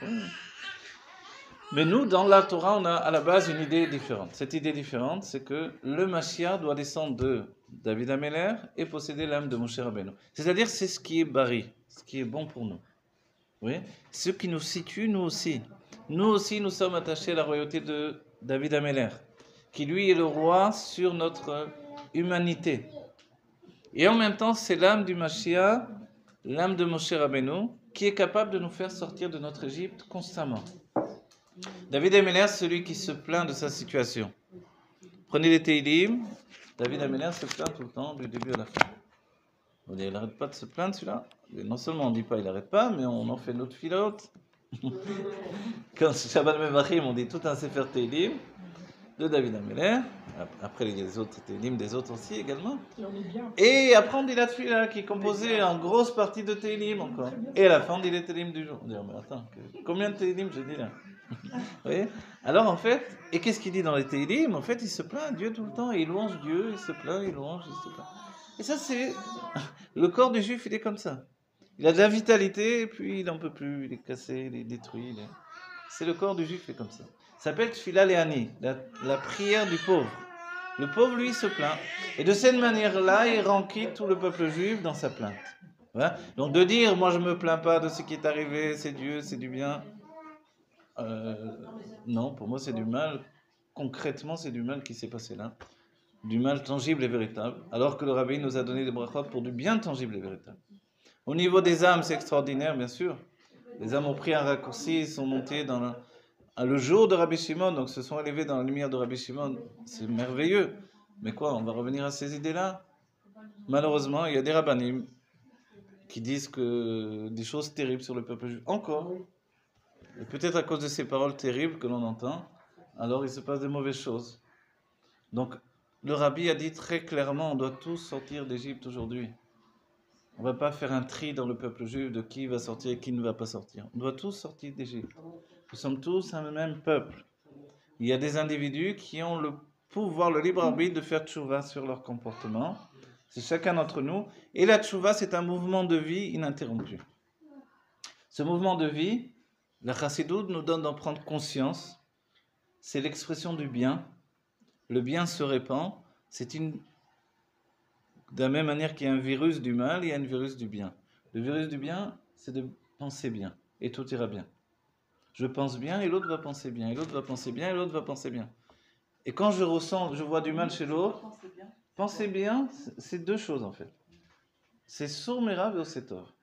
Mais nous, dans la Torah, on a à la base une idée différente. Cette idée différente, c'est que le Mashiach doit descendre de David Améler et posséder l'âme de Moshe Rabbeinu. C'est-à-dire, c'est ce qui est bari, ce qui est bon pour nous. Oui, ce qui nous situe, nous aussi. Nous aussi, nous sommes attachés à la royauté de David Améler, qui lui est le roi sur notre humanité. Et en même temps, c'est l'âme du Mashiach, l'âme de Moshe Rabbeinu, qui est capable de nous faire sortir de notre Égypte constamment. David Améler, c'est celui qui se plaint de sa situation. Prenez les Teilim, David Améler se plaint tout le temps, du début à la fin. On dit, il n'arrête pas de se plaindre celui-là. Et non seulement on ne dit pas il n'arrête pas, mais on en fait notre filote. Quand Shabbat Mevachim, on dit tout un Sefer Teilim de David Améler. Après, il y a les autres Teilim des autres aussi également. Et après, on dit la Tfila qui est composée en grosse partie de Teilim encore. Et à la fin, on dit les Teilim du jour. On dit, mais attends, combien de Teilim je dis là? Vous voyez? Alors en fait, et qu'est-ce qu'il dit dans les Teilim? En fait, il se plaint à Dieu tout le temps, il louange Dieu, il se plaint, il louange, il se plaint. Et ça, c'est le corps du juif, il est comme ça. Il a de la vitalité, et puis il n'en peut plus, il est cassé, il est détruit. C'est le corps du juif, il est comme ça. Ça s'appelle Tfila Leani, la prière du pauvre. Le pauvre, lui, se plaint. Et de cette manière-là, il renquille tout le peuple juif dans sa plainte. Voilà. Donc de dire, moi je ne me plains pas de ce qui est arrivé, c'est Dieu, c'est du bien. Non, pour moi c'est du mal. Concrètement, c'est du mal qui s'est passé là. Du mal tangible et véritable. Alors que le Rabbi nous a donné des brachot pour du bien tangible et véritable. Au niveau des âmes, c'est extraordinaire, bien sûr. Les âmes ont pris un raccourci, sont montées dans le jour de Rabbi Shimon, donc se sont élevées dans la lumière de Rabbi Shimon. C'est merveilleux. Mais quoi, on va revenir à ces idées-là? Malheureusement, il y a des rabbanim qui disent que des choses terribles sur le peuple juif. Encore. Et peut-être à cause de ces paroles terribles que l'on entend, alors il se passe de mauvaises choses. Donc, le Rabbi a dit très clairement, on doit tous sortir d'Égypte aujourd'hui. On ne va pas faire un tri dans le peuple juif de qui va sortir et qui ne va pas sortir. On doit tous sortir d'Égypte. Nous sommes tous un même peuple. Il y a des individus qui ont le pouvoir, le libre arbitre de faire tchouva sur leur comportement. C'est chacun d'entre nous. Et la tchouva, c'est un mouvement de vie ininterrompu. Ce mouvement de vie, la chassidoute nous donne d'en prendre conscience. C'est l'expression du bien. Le bien se répand. De la même manière qu'il y a un virus du mal, il y a un virus du bien. Le virus du bien, c'est de penser bien. Et tout ira bien. Je pense bien et l'autre va penser bien. Et l'autre va penser bien et l'autre va penser bien. Et quand je vois du mal chez l'autre, penser bien, c'est deux choses en fait. C'est sourd merav et osetor.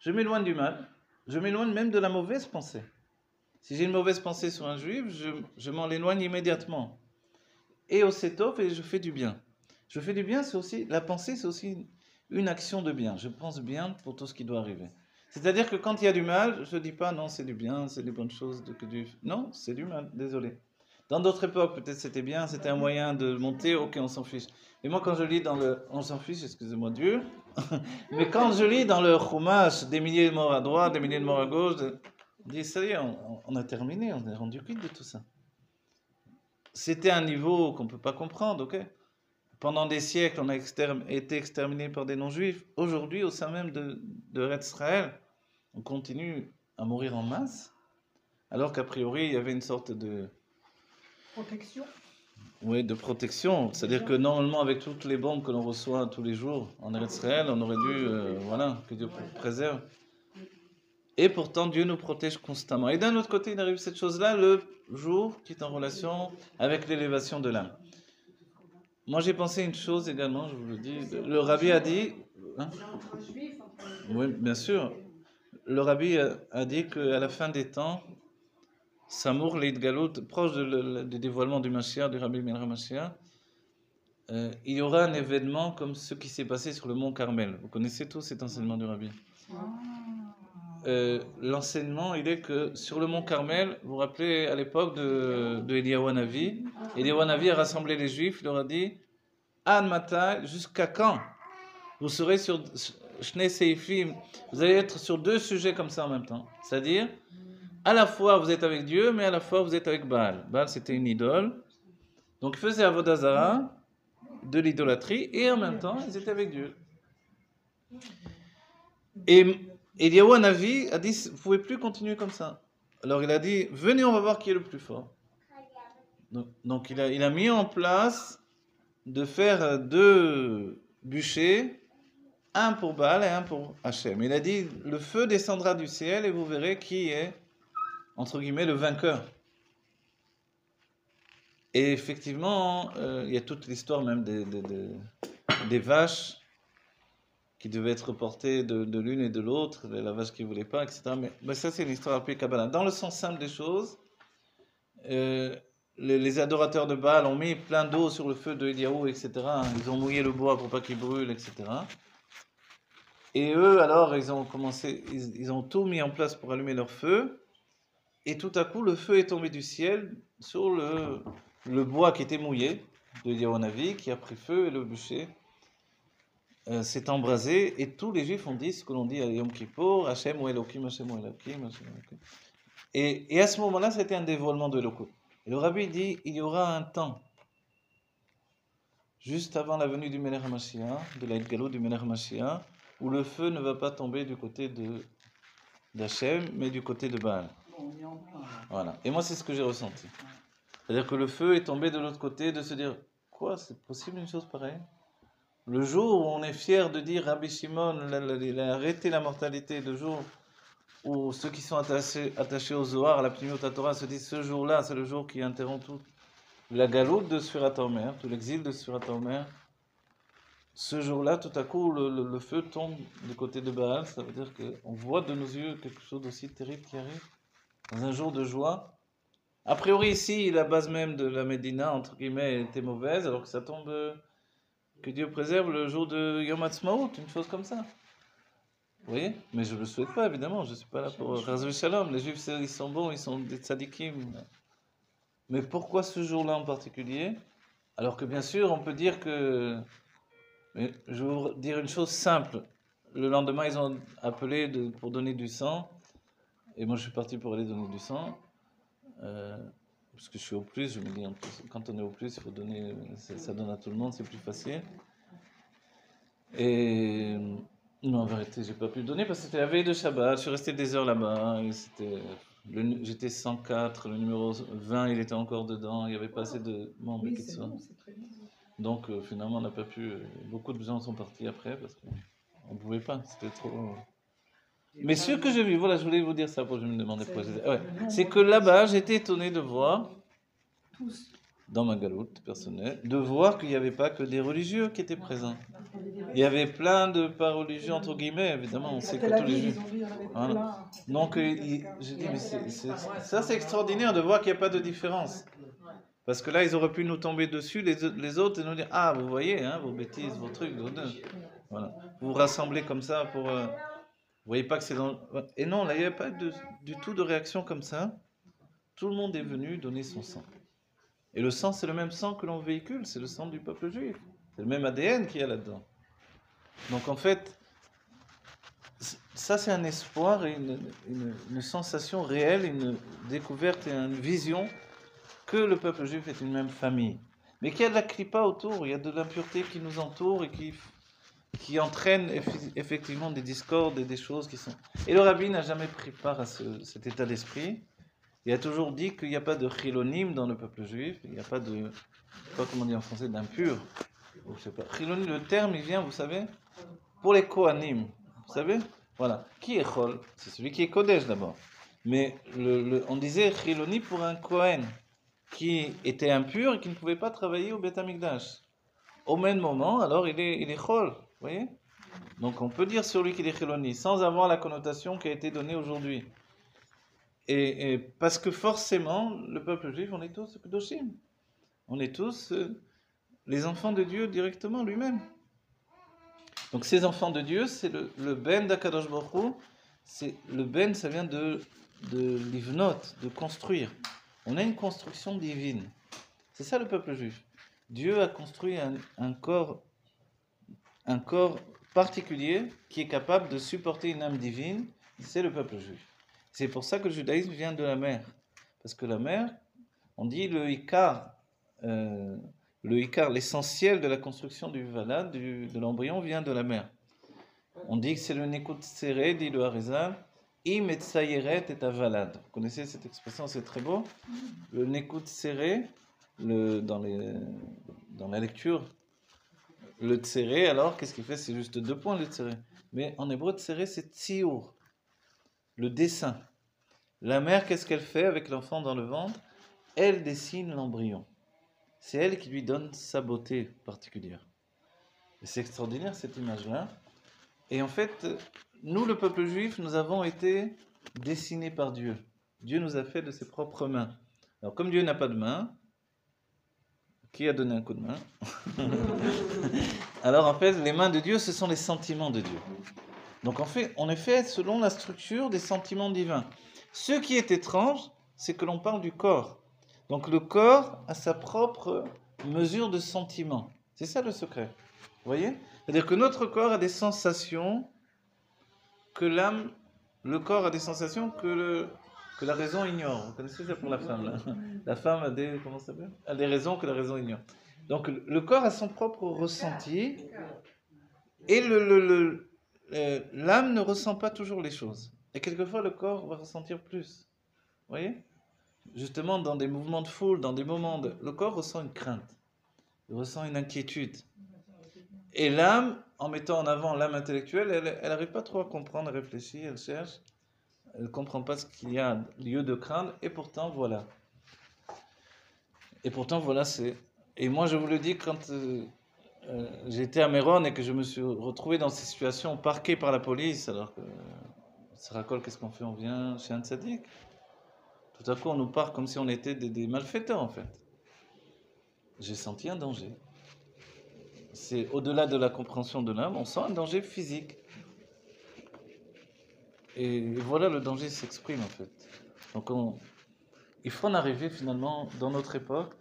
Je m'éloigne du mal. Je m'éloigne même de la mauvaise pensée. Si j'ai une mauvaise pensée sur un juif, je m'en éloigne immédiatement. Et osetor, et je fais du bien. Je fais du bien, c'est aussi, la pensée, c'est aussi une action de bien. Je pense bien pour tout ce qui doit arriver. C'est-à-dire que quand il y a du mal, je ne dis pas non, c'est du bien, c'est des bonnes choses. Non, c'est du mal, désolé. Dans d'autres époques, peut-être c'était bien, c'était un moyen de monter, ok, on s'en fiche. Et moi, quand je lis dans le... On s'en fiche, excusez-moi Dieu. Mais quand je lis dans le Chumash, des milliers de morts à droite, des milliers de morts à gauche, je dis, ça y est, on a terminé, on est rendu quitte de tout ça. C'était un niveau qu'on ne peut pas comprendre, ok? Pendant des siècles, on a été exterminé par des non-juifs. Aujourd'hui, au sein même de Eretz Israël, on continue à mourir en masse, alors qu'a priori, il y avait une sorte de... Protection. Oui, de protection. C'est-à-dire que normalement, avec toutes les bombes que l'on reçoit tous les jours en Israël, on aurait dû, voilà, que Dieu préserve. Et pourtant, Dieu nous protège constamment. Et d'un autre côté, il arrive cette chose-là, le jour qui est en relation avec l'élévation de l'âme. Moi, j'ai pensé une chose également, je vous le dis. Le rabbi a dit... Hein? Oui, bien sûr. Le rabbi a dit qu'à la fin des temps, Samour Leit Galout, proche du dévoilement du Mashiach, du Rabbi Ben Mashiach, il y aura un événement comme ce qui s'est passé sur le mont Carmel. Vous connaissez tous cet enseignement du Rabbi. L'enseignement, il est que sur le mont Carmel, vous vous rappelez à l'époque de Eliyahu Hanavi, Eliyahu Hanavi a rassemblé les Juifs, il leur a dit An Matai, jusqu'à quand vous serez sur Shnei Seifim, vous allez être sur deux sujets comme ça en même temps. C'est-à-dire, à la fois vous êtes avec Dieu, mais à la fois vous êtes avec Baal. Baal, c'était une idole. Donc, ils faisaient Avodah Zarah, de l'idolâtrie, et en même temps, ils étaient avec Dieu. Et Eliyahu Hanavi a dit, vous ne pouvez plus continuer comme ça. Alors, il a dit, venez, on va voir qui est le plus fort. Donc il a mis en place de faire deux bûchers, un pour Baal et un pour Hachem. Il a dit, le feu descendra du ciel et vous verrez qui est, entre guillemets, le vainqueur. Et effectivement, il y a toute l'histoire même des vaches qui devaient être portées de l'une et de l'autre, la vache qui ne voulait pas, etc. Mais ça, c'est une histoire appelée Kabbalah. Dans le sens simple des choses, les adorateurs de Baal ont mis plein d'eau sur le feu de Eliyahu, etc. Ils ont mouillé le bois pour pas qu'il brûle, etc. Et eux, alors, ils ont tout mis en place pour allumer leur feu. Et tout à coup, le feu est tombé du ciel sur le bois qui était mouillé de Eliyahu Hanavi, qui a pris feu, et le bûcher s'est embrasé. Et tous les Juifs ont dit ce que l'on dit à Yom Kippour, Hachem ou Elohim, Hachem ou Elohim, Hachem ou Elohim. Et à ce moment-là, c'était un dévoilement de Elohim. Et le rabbi dit, il y aura un temps, juste avant la venue du Melech HaMashiach, de l'Aïd Galou du Melech HaMashiach, où le feu ne va pas tomber du côté d'Hachem, mais du côté de Baal. Voilà. Et moi, c'est ce que j'ai ressenti. C'est-à-dire que le feu est tombé de l'autre côté, de se dire, quoi, c'est possible une chose pareille? Le jour où on est fier de dire, Rabbi Shimon, il a arrêté la mortalité, le jour où ceux qui sont attachés au Zohar, à la Pnimiut Torah, se disent, ce jour-là, c'est le jour qui interrompt tout la galoute de Sfirat HaOmer, tout l'exil de Sfirat HaOmer. Ce jour-là, tout à coup, le feu tombe du côté de Baal. Ça veut dire qu'on voit de nos yeux quelque chose d'aussi terrible qui arrive. Dans un jour de joie. A priori, ici, la base même de la Médina, entre guillemets, était mauvaise, alors que ça tombe, que Dieu préserve le jour de Yom Ha'atzmaut, une chose comme ça. Vous voyez? Mais je ne le souhaite pas, évidemment. Je ne suis pas là pour Chas Shalom. Les Juifs, ils sont bons, ils sont des tzadikim. Mais pourquoi ce jour-là en particulier? Alors que, bien sûr, on peut dire que... Mais je vais vous dire une chose simple. Le lendemain, ils ont appelé pour donner du sang. Et moi, je suis parti pour aller donner du sang. Parce que je suis au plus, je me dis, en plus, quand on est au plus, il faut donner, ça donne à tout le monde, c'est plus facile. Et non, en vérité, j'ai pas pu donner parce que c'était la veille de Shabbat. Je suis resté des heures là-bas. J'étais 104, le numéro 20, il était encore dedans. Il n'y avait pas assez de membres qui soient. Donc finalement, on n'a pas pu. Beaucoup de gens sont partis après parce qu'on ne pouvait pas. C'était trop. Mais ce que j'ai vu, voilà, je voulais vous dire ça pour que je me demandais pourquoi j'étais. Ouais. C'est que là-bas, j'étais étonné de voir, dans ma galoute personnelle, de voir qu'il n'y avait pas que des religieux qui étaient présents. Il y avait plein de pas religieux, entre guillemets, évidemment, on sait que tous les juifs. Voilà. Donc, j'ai dit, mais ça c'est extraordinaire de voir qu'il n'y a pas de différence. Parce que là, ils auraient pu nous tomber dessus, les autres, et nous dire, ah, vous voyez, hein, vos bêtises, vos trucs, voilà. Vous vous rassemblez comme ça pour... Vous voyez pas que c'est dans... Et non, là, il n'y avait pas du tout de réaction comme ça. Tout le monde est venu donner son sang. Et le sang, c'est le même sang que l'on véhicule, c'est le sang du peuple juif. C'est le même ADN qu'il y a là-dedans. Donc en fait, ça c'est un espoir et une sensation réelle, une découverte et une vision que le peuple juif est une même famille. Mais qu'il y a de la clipa autour, il y a de l'impureté qui nous entoure et qui entraîne effectivement des discordes et des choses qui sont... Et le rabbi n'a jamais pris part à cet état d'esprit. il a toujours dit qu'il n'y a pas de chilonim dans le peuple juif, il n'y a pas de, je sais pas comment dire en français, d'impur. Je sais pas. Chilonim, le terme, il vient, vous savez, pour les kohanim. Vous savez? Voilà. Qui est chol? C'est celui qui est kodesh d'abord. Mais on disait chiloni pour un kohen qui était impur et qui ne pouvait pas travailler au Beth Amikdash. Au même moment, alors il est chol. Vous voyez? Donc on peut dire sur lui qu'il est chiloni sans avoir la connotation qui a été donnée aujourd'hui. Et parce que forcément, le peuple juif, on est tous kedoshim. On est tous les enfants de Dieu directement lui-même. Donc ces enfants de Dieu, c'est le ben d'Akadosh Baruch Hu. C'est le ben, ça vient de livnot, de construire. On a une construction divine. C'est ça le peuple juif. Dieu a construit un corps particulier qui est capable de supporter une âme divine. C'est le peuple juif. C'est pour ça que le judaïsme vient de la mer. Parce que la mer, on dit le ikar, l'essentiel de la construction du valad, de l'embryon, vient de la mer. On dit que c'est le nekut serré, dit le Harizal, im et tsayeret et avalad. Vous connaissez cette expression, c'est très beau. Le nekut serré, dans la lecture, le tséré, alors qu'est-ce qu'il fait? C'est juste 2 points le tséré. Mais en hébreu, tséré, c'est tsiour, le dessin. La mère, qu'est-ce qu'elle fait avec l'enfant dans le ventre? Elle dessine l'embryon. C'est elle qui lui donne sa beauté particulière. Et c'est extraordinaire cette image-là. Et en fait, nous, le peuple juif, nous avons été dessinés par Dieu. Dieu nous a fait de ses propres mains. Alors, comme Dieu n'a pas de main, qui a donné un coup de main? Alors, en fait, les mains de Dieu, ce sont les sentiments de Dieu. Donc, en fait, on est fait selon la structure des sentiments divins. Ce qui est étrange, c'est que l'on parle du corps. Donc, le corps a sa propre mesure de sentiments. C'est ça le secret. Vous voyez? C'est-à-dire que notre corps a des sensations que l'âme, le corps a des sensations que la raison ignore. Vous connaissez ça pour la femme, là? La femme a des, comment ça s'appelle? A des raisons que la raison ignore. Donc le corps a son propre ressenti et l'âme ne ressent pas toujours les choses. Et quelquefois le corps va ressentir plus. Vous voyez? Justement dans des mouvements de foule, dans des moments le corps ressent une crainte, il ressent une inquiétude. Et l'âme, en mettant en avant l'âme intellectuelle, elle n'arrive pas trop à comprendre, à réfléchir, elle cherche, elle ne comprend pas ce qu'il y a lieu de craindre, et pourtant voilà. C'est... Et moi je vous le dis, quand j'étais à Méron et que je me suis retrouvé dans ces situations parqué par la police, alors que Sarakol, qu'est-ce qu'on fait? On vient chez un tzaddik. Tout à coup on nous parle comme si on était des malfaiteurs en fait. J'ai senti un danger. C'est au-delà de la compréhension de l'âme, on sent un danger physique. Et voilà, le danger s'exprime en fait. Donc il faut en arriver finalement dans notre époque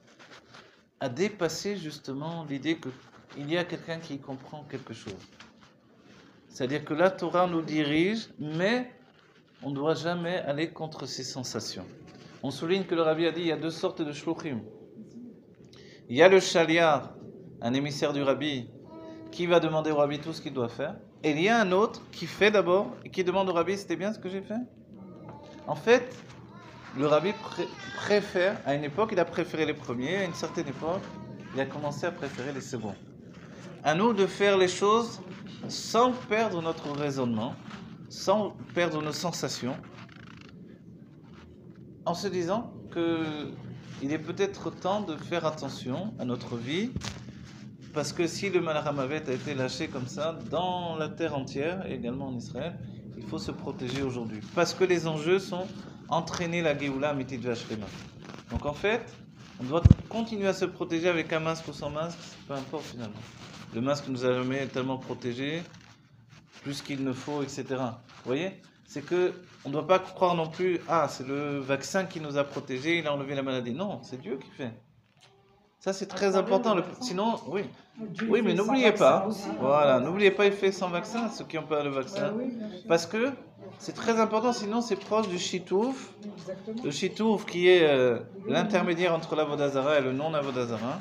à dépasser justement l'idée qu'il y a quelqu'un qui comprend quelque chose. C'est-à-dire que la Torah nous dirige, mais on ne doit jamais aller contre ses sensations. On souligne que le Rabbi a dit qu'il y a 2 sortes de shluchim. Il y a le shaliar, un émissaire du Rabbi, qui va demander au Rabbi tout ce qu'il doit faire. Et il y a un autre qui fait d'abord et qui demande au Rabbi, c'était bien ce que j'ai fait? En fait, le Rabbi préfère, à une époque, il a préféré les premiers, à une certaine époque, il a commencé à préférer les seconds. À nous de faire les choses sans perdre notre raisonnement, sans perdre nos sensations, en se disant qu'il est peut-être temps de faire attention à notre vie, parce que si le Malach HaMavet a été lâché comme ça dans la terre entière, et également en Israël, il faut se protéger aujourd'hui. Parce que les enjeux sont entraîner la Géoula Amitit V'Ashlema. Donc en fait, on doit continuer à se protéger avec un masque ou sans masque, peu importe finalement. Le masque nous a jamais tellement protégés, plus qu'il ne faut, etc. Vous voyez? C'est que on ne doit pas croire non plus, c'est le vaccin qui nous a protégés, il a enlevé la maladie. Non, c'est Dieu qui fait. Ça c'est très important. Sinon, oui. Oui, mais n'oubliez pas. Voilà, n'oubliez pas, il fait sans vaccin, ceux qui n'ont pas le vaccin. Parce que c'est très important, sinon c'est proche du chitouf. Le chitouf qui est l'intermédiaire entre l'avodazara et le non-avodazara.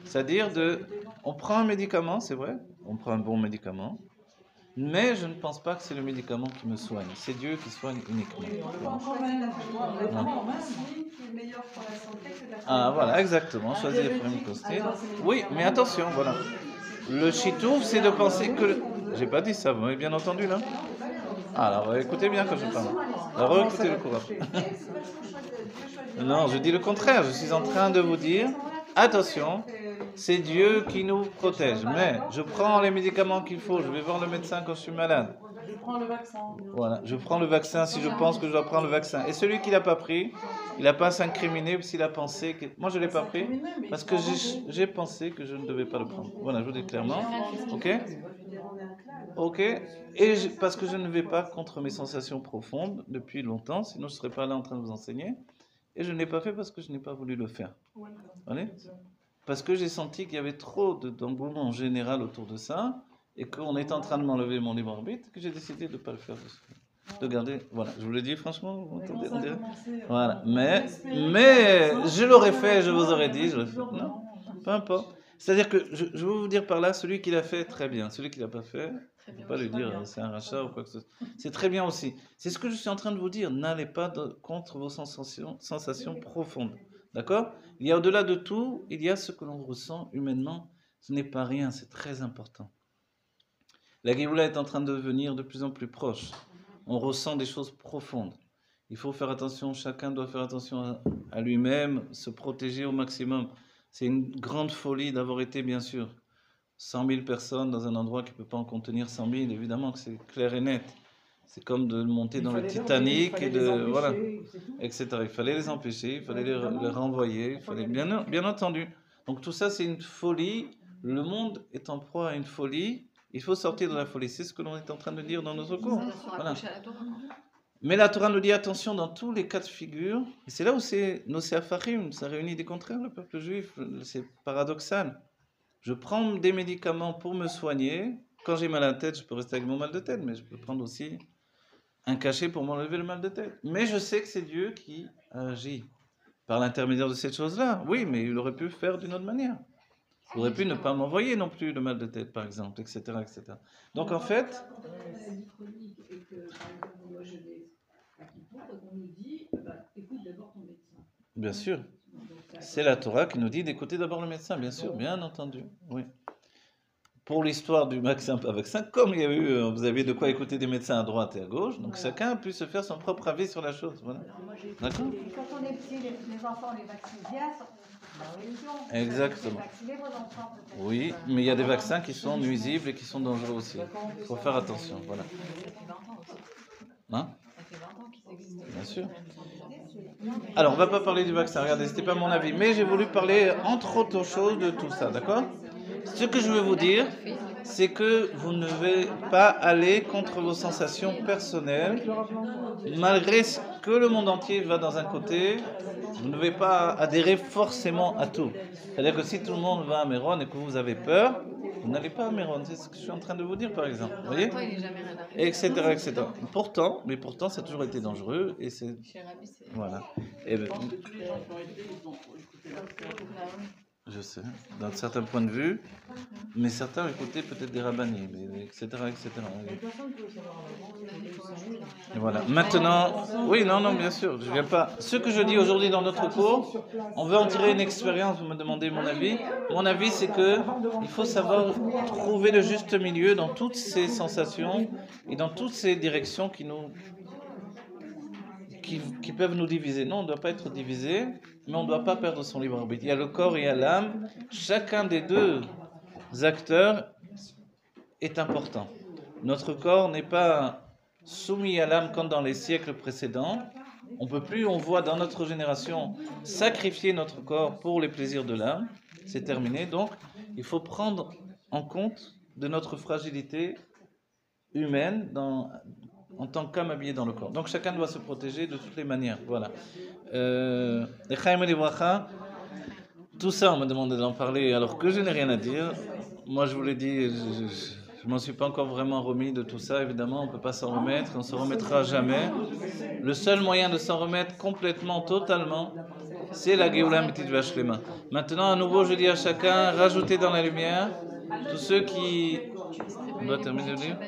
C'est-à-dire on prend un médicament, c'est vrai, on prend un bon médicament, Mais je ne pense pas que c'est le médicament qui me soigne. C'est Dieu qui soigne uniquement. Quand même, qui est meilleur pour la santé que la Ah voilà, exactement. Choisir les premiers costés. Oui, mais attention, voilà. Le chitouf, c'est de penser que... J'ai pas dit ça, vous m'avez bien entendu là? Ah, alors écoutez bien quand je parle. Alors écoutez le courage. Non, je dis le contraire. Je suis en train de vous dire, attention, c'est Dieu qui nous protège. Mais je prends les médicaments qu'il faut. Je vais voir le médecin quand je suis malade. Je prends le vaccin. Voilà, je prends le vaccin si je pense que je dois prendre le vaccin. Et celui qui l'a pas pris, il n'a pas à s'incriminer s'il a pensé que... Moi, je ne l'ai pas pris parce que j'ai pensé que je ne devais pas le prendre. Voilà, je vous dis clairement. Ok? Ok? Parce que je ne vais pas contre mes sensations profondes depuis longtemps, sinon je ne serais pas là en train de vous enseigner. Et je ne l'ai pas fait parce que je n'ai pas voulu le faire. Allez? Parce que j'ai senti qu'il y avait trop d'engouement général autour de ça et qu'on était en train de m'enlever mon libre arbitre, que j'ai décidé de ne pas le faire. De garder, voilà, je vous l'ai dit franchement, vous entendez, on dirait. Voilà, mais je l'aurais fait, je vous aurais dit, je l'aurais fait. Non, peu importe. C'est-à-dire que je veux vous dire par là, celui qui l'a fait, très bien. Celui qui l'a pas fait, je ne peux pas lui dire c'est un rachat ou quoi que ce soit. C'est très bien aussi. C'est ce que je suis en train de vous dire. N'allez pas contre vos sensations profondes. D'accord? Il y a au-delà de tout, il y a ce que l'on ressent humainement. Ce n'est pas rien, c'est très important. La Géoula est en train de devenir de plus en plus proche. On ressent des choses profondes. Il faut faire attention, chacun doit faire attention à lui-même, se protéger au maximum. C'est une grande folie d'avoir été, bien sûr, 100 000 personnes dans un endroit qui ne peut pas en contenir 100 000. Évidemment que c'est clair et net. C'est comme de monter dans le Titanic et de voilà, etc. Il fallait les empêcher, il fallait les renvoyer, il fallait bien entendu. Donc tout ça, c'est une folie. Le monde est en proie à une folie. Il faut sortir de la folie. C'est ce que l'on est en train de dire dans notre cours. Voilà. Mais la Torah nous dit attention dans tous les cas de figure. Et c'est là où c'est nos Sefarim, ça réunit des contraires, le peuple juif. C'est paradoxal. Je prends des médicaments pour me soigner. Quand j'ai mal à la tête, je peux rester avec mon mal de tête, mais je peux prendre aussi un cachet pour m'enlever le mal de tête. Mais je sais que c'est Dieu qui agit par l'intermédiaire de cette chose-là. Oui, mais il aurait pu faire d'une autre manière. Il aurait pu ne pas m'envoyer non plus le mal de tête, par exemple, etc., etc. Donc en fait... Bien sûr. C'est la Torah qui nous dit d'écouter d'abord le médecin, bien sûr, bien entendu. Oui. Pour l'histoire du vaccin, pas vaccin, comme il y a eu, vous avez de quoi écouter des médecins à droite et à gauche, donc chacun a pu se faire son propre avis sur la chose. Voilà. D'accord ? Quand on est petit, les enfants, les vaccinent bien, exactement. Oui, mais il y a des vaccins qui sont nuisibles et qui sont dangereux aussi. Il faut faire attention. Voilà. Hein ? Bien sûr. Alors, on ne va pas parler du vaccin, regardez, ce n'était pas mon avis, mais j'ai voulu parler entre autres choses de tout ça, d'accord ? Ce que je veux vous dire, c'est que vous ne devez pas aller contre vos sensations personnelles, malgré ce que le monde entier va dans un côté, vous ne devez pas adhérer forcément à tout. C'est-à-dire que si tout le monde va à Méron et que vous avez peur, vous n'allez pas à Méron, c'est ce que je suis en train de vous dire par exemple, vous voyez ? Etc., etc. Pourtant, ça a toujours été dangereux et c'est... Voilà. Et ben, je sais, d'un certain point de vue, mais certains écoutaient peut-être des rabbinis, etc., etc. Et voilà. Maintenant, oui, non, bien sûr, je viens pas. Ce que je dis aujourd'hui dans notre cours, on veut en tirer une expérience. Vous me demandez mon avis. Mon avis, c'est que il faut savoir trouver le juste milieu dans toutes ces sensations et dans toutes ces directions qui peuvent nous diviser. Non, on ne doit pas être divisé, mais on ne doit pas perdre son libre arbitre. Il y a le corps et il y a l'âme. Chacun des deux acteurs est important. Notre corps n'est pas soumis à l'âme comme dans les siècles précédents. On peut plus, on voit dans notre génération, sacrifier notre corps pour les plaisirs de l'âme. C'est terminé. Donc, il faut prendre en compte de notre fragilité humaine en tant qu'âme habillée dans le corps. Donc chacun doit se protéger de toutes les manières. Voilà. Tout ça, on m'a demandé d'en parler alors que je n'ai rien à dire. Moi, je vous l'ai dit, je m'en suis pas encore vraiment remis de tout ça. Évidemment, on ne peut pas s'en remettre, on ne se remettra jamais. Le seul moyen de s'en remettre complètement, totalement, c'est la Géoula Mitit Vashlema. Maintenant, à nouveau, je dis à chacun, rajoutez dans la lumière tous ceux qui... On doit terminer le livre ?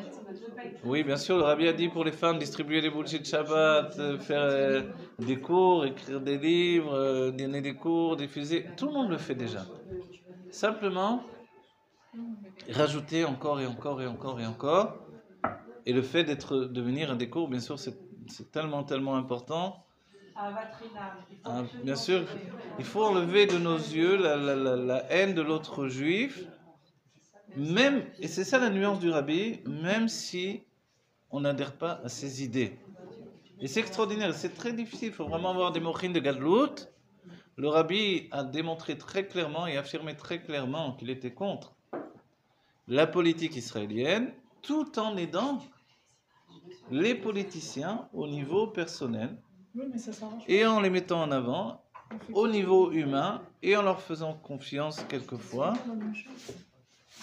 Oui, bien sûr, le rabbi a dit pour les femmes distribuer les bougies de Shabbat, faire des cours, écrire des livres, donner des cours, diffuser. Tout le monde le fait déjà. Simplement, rajouter encore et encore et encore et encore. Et le fait de venir à des cours, bien sûr, c'est tellement, tellement important. Bien sûr, il faut enlever de nos yeux la haine de l'autre juif, même, et c'est ça la nuance du rabbi, même si on n'adhère pas à ses idées. Et c'est extraordinaire, c'est très difficile, il faut vraiment avoir des mochines de Gadlout. Le rabbi a démontré très clairement et affirmé très clairement qu'il était contre la politique israélienne, tout en aidant les politiciens au niveau personnel, Oui, mais ça s'arrange. et en les mettant en avant au niveau humain et en leur faisant confiance quelquefois. C'est pas la même chose.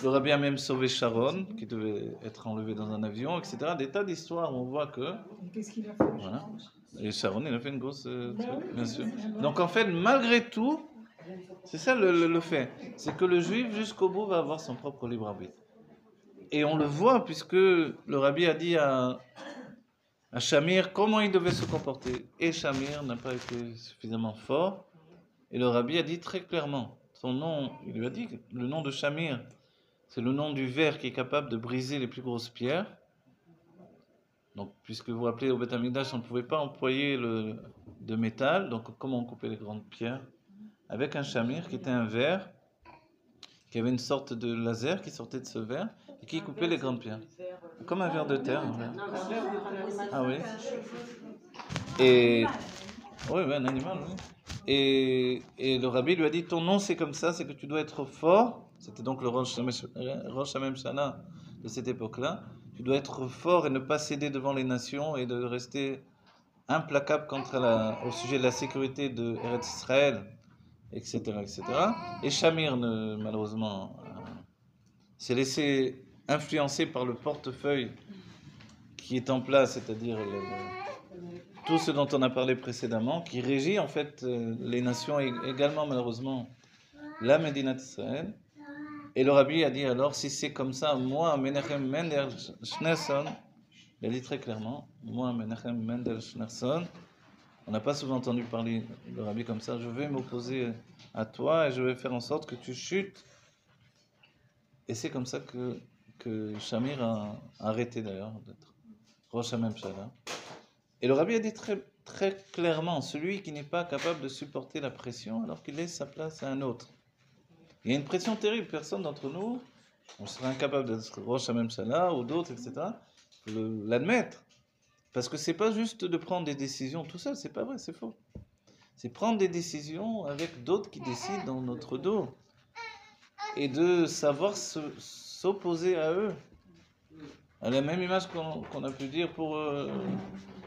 Le rabbi a même sauvé Sharon, qui devait être enlevée dans un avion, etc. Des tas d'histoires où on voit que... Et qu'est-ce qu'il a fait? Voilà. Et Sharon, il a fait une grosse... Ben truc, oui. bien sûr. Ben voilà. Donc en fait, malgré tout, c'est ça le fait. C'est que le juif, jusqu'au bout, va avoir son propre libre arbitre. Et on le voit, puisque le rabbi a dit à Shamir comment il devait se comporter. Et Shamir n'a pas été suffisamment fort. Et le rabbi a dit très clairement, son nom, il lui a dit, le nom de Shamir, c'est le nom du ver qui est capable de briser les plus grosses pierres. Donc, puisque vous vous rappelez, au Beth Amikdash, on ne pouvait pas employer de métal. Donc, comment on coupait les grandes pierres? Avec un Shamir qui était un ver, qui avait une sorte de laser qui sortait de ce ver et qui coupait les grandes pierres. Comme un ver de terre. Un ver. Ah oui. Et oui, un animal, oui. Et le rabbi lui a dit, ton nom c'est comme ça, c'est que tu dois être fort. C'était donc le Rosh HaMemshana de cette époque-là. Tu dois être fort et ne pas céder devant les nations et de rester implacable au sujet de la sécurité de Eretz Israël, etc., etc. Et Shamir, malheureusement, s'est laissé influencer par le portefeuille qui est en place, c'est-à-dire tout ce dont on a parlé précédemment, qui régit en fait les nations et également malheureusement la Médina d'Israël. Et le rabbi a dit alors, si c'est comme ça, moi, Menachem Mendel Schneerson, il a dit très clairement, moi, Menachem Mendel Schneerson, on n'a pas souvent entendu parler le rabbi comme ça, je vais m'opposer à toi et je vais faire en sorte que tu chutes. Et c'est comme ça que Shamir a arrêté d'ailleurs d'être Rosh HaMemshana. Et le rabbi a dit très, très clairement, celui qui n'est pas capable de supporter la pression alors qu'il laisse sa place à un autre. Il y a une pression terrible, personne d'entre nous, on serait incapable d'être Rosh HaMemshana ou d'autres, etc. Il faut l'admettre. Parce que c'est pas juste de prendre des décisions tout seul, c'est pas vrai, c'est faux. C'est prendre des décisions avec d'autres qui décident dans notre dos. Et de savoir s'opposer à eux. À la même image qu'on a pu dire pour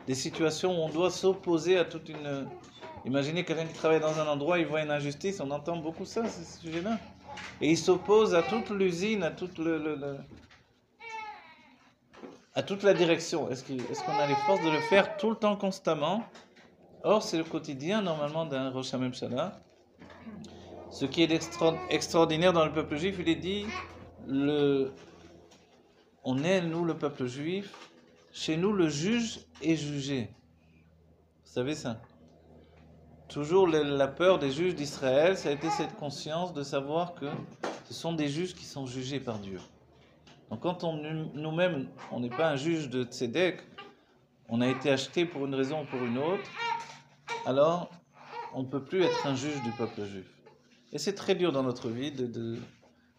des situations où on doit s'opposer à toute une... Imaginez quelqu'un qui travaille dans un endroit, il voit une injustice, on entend beaucoup ça, ce sujet-là. Et il s'oppose à toute l'usine, à toute à toute la direction. Est-ce qu'on a les forces de le faire tout le temps, constamment? Or, c'est le quotidien, normalement, d'un Rosh HaMemshana. Ce qui est extraordinaire dans le peuple juif, il est dit, on est, nous, le peuple juif, chez nous, le juge est jugé. Vous savez ça? Toujours la peur des juges d'Israël, ça a été cette conscience de savoir que ce sont des juges qui sont jugés par Dieu. Donc quand nous-mêmes, on n'est pas un juge de Tzedek, on a été acheté pour une raison ou pour une autre, alors on ne peut plus être un juge du peuple juif. Et c'est très dur dans notre vie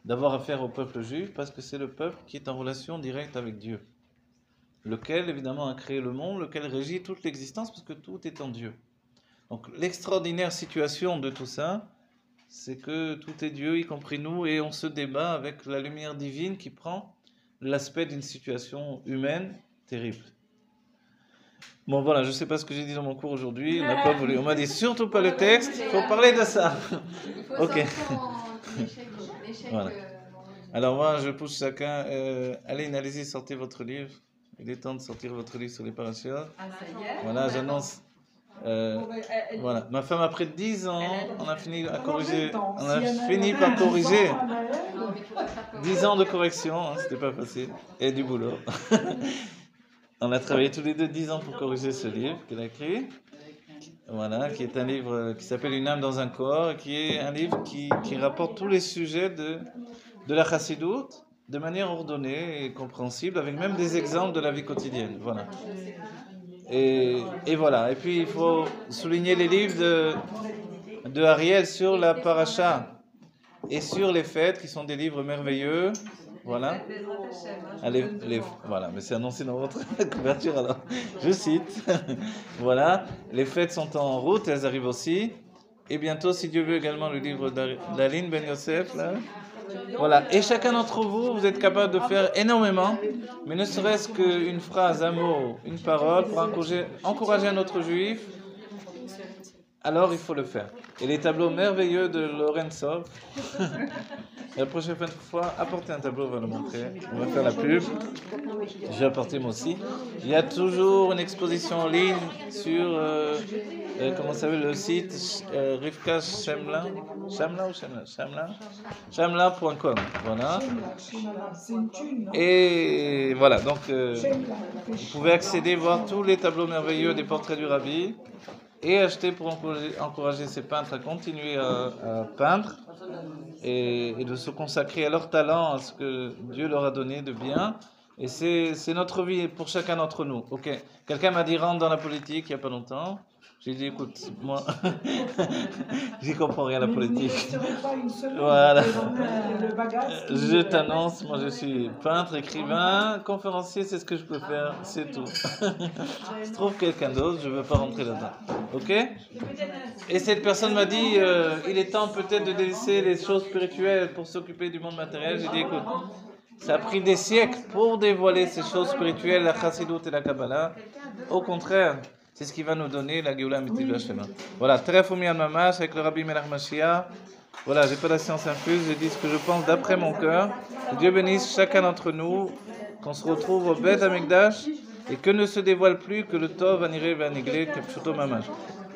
d'avoir affaire au peuple juif parce que c'est le peuple qui est en relation directe avec Dieu, lequel évidemment a créé le monde, lequel régit toute l'existence parce que tout est en Dieu. Donc l'extraordinaire situation de tout ça, c'est que tout est Dieu, y compris nous, et on se débat avec la lumière divine qui prend l'aspect d'une situation humaine terrible. Bon voilà, je ne sais pas ce que j'ai dit dans mon cours aujourd'hui, on n'a pas voulu, on m'a dit surtout pas le texte, il faut parler de ça. Il faut Ok. sortir en échec. Voilà. Alors moi, je pousse chacun, allez-y, sortez votre livre. Il est temps de sortir votre livre sur les parachutes. Ah, ça y est. Voilà, j'annonce. Voilà, ma femme après 10 ans, on a fini à corriger, on a fini par corriger. 10 ans de correction, hein, c'était pas facile, et du boulot. On a travaillé tous les deux 10 ans pour corriger ce livre qu'il a écrit. Voilà, qui est un livre qui s'appelle Une âme dans un corps, qui est un livre qui rapporte tous les sujets de la chassidoute de manière ordonnée et compréhensible, avec même des exemples de la vie quotidienne. Voilà. Et voilà. Et puis il faut souligner les livres de Ariel sur la paracha et sur les fêtes, qui sont des livres merveilleux. Voilà. Voilà, mais c'est annoncé dans votre couverture alors. Je cite. Voilà, les fêtes sont en route, elles arrivent aussi. Et bientôt, si Dieu veut, également le livre d'Aline Ben Yosef. Là. Voilà, et chacun d'entre vous, vous êtes capable de faire énormément, mais ne serait-ce qu'une phrase, un mot, une parole pour encourager un autre juif, alors il faut le faire. Et les tableaux merveilleux de Lorenzov, la prochaine fois, apportez un tableau, on va le montrer. On va faire la pub. J'ai apporté moi aussi. Il y a toujours une exposition en ligne sur, comment ça s'appelle le site, Rivka Shemla. Shamla ou Shemla? Shamla.com. Voilà. Et voilà, donc vous pouvez accéder, voir tous les tableaux merveilleux des portraits du Rabbi. Et acheter pour encourager ces peintres à continuer à peindre et de se consacrer à leur talent, à ce que Dieu leur a donné de bien. Et c'est notre vie pour chacun d'entre nous. Ok. Quelqu'un m'a dit rentre dans la politique il n'y a pas longtemps. J'ai dit écoute, moi, j'y comprends rien à la politique. Voilà. Je t'annonce, moi je suis peintre, écrivain, conférencier, c'est ce que je peux faire, c'est tout. Je trouve quelqu'un d'autre, je ne veux pas rentrer là-dedans. Ok? Et cette personne m'a dit, il est temps peut-être de délaisser les choses spirituelles pour s'occuper du monde matériel. J'ai dit écoute, ça a pris des siècles pour dévoiler ces choses spirituelles, la chassidoute et la Kabbalah. Au contraire, c'est ce qui va nous donner la Géoula Amitite de Hashem. Voilà, Terefumi al-Mamash avec le Rabbi Melach Mashiach. Voilà, j'ai pas la science infuse, j'ai dit ce que je pense d'après mon cœur. Que Dieu bénisse chacun d'entre nous, qu'on se retrouve au Beth Amikdash et que ne se dévoile plus que le Tov Aniré Vaniglé Kepshuto Mamash.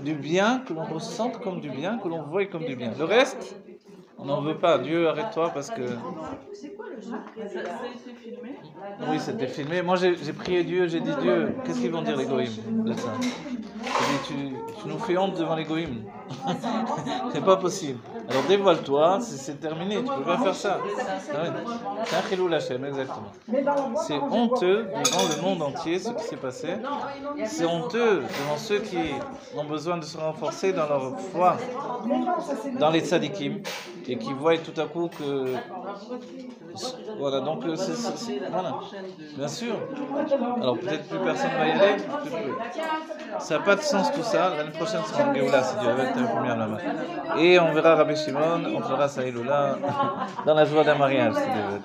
Du bien, que l'on ressente comme du bien, que l'on voie comme du bien. Le reste, on n'en veut pas. Dieu, arrête-toi parce que. Ça a été filmé? Oui, c'était filmé. Moi, j'ai prié Dieu, j'ai dit Dieu, qu'est-ce qu'ils vont dire les goïms de ça? J'ai dit, tu nous fais honte devant les goïms. C'est pas possible. Alors dévoile-toi, c'est terminé, tu peux pas faire ça. C'est un chilou Hashem, exactement. C'est honteux devant le monde entier ce qui s'est passé. C'est honteux devant ceux qui ont besoin de se renforcer dans leur foi, dans les tzadikim, et qui voient tout à coup que... Voilà, donc voilà, bien sûr. Alors peut-être plus personne va y aller. Ça n'a pas de sens tout ça. L'année prochaine sera en Géoula, si Dieu veut, être la première là-bas. Et on verra Rabbi Shimon, on fera Saïloula dans la joie d'un mariage, si Dieu veut.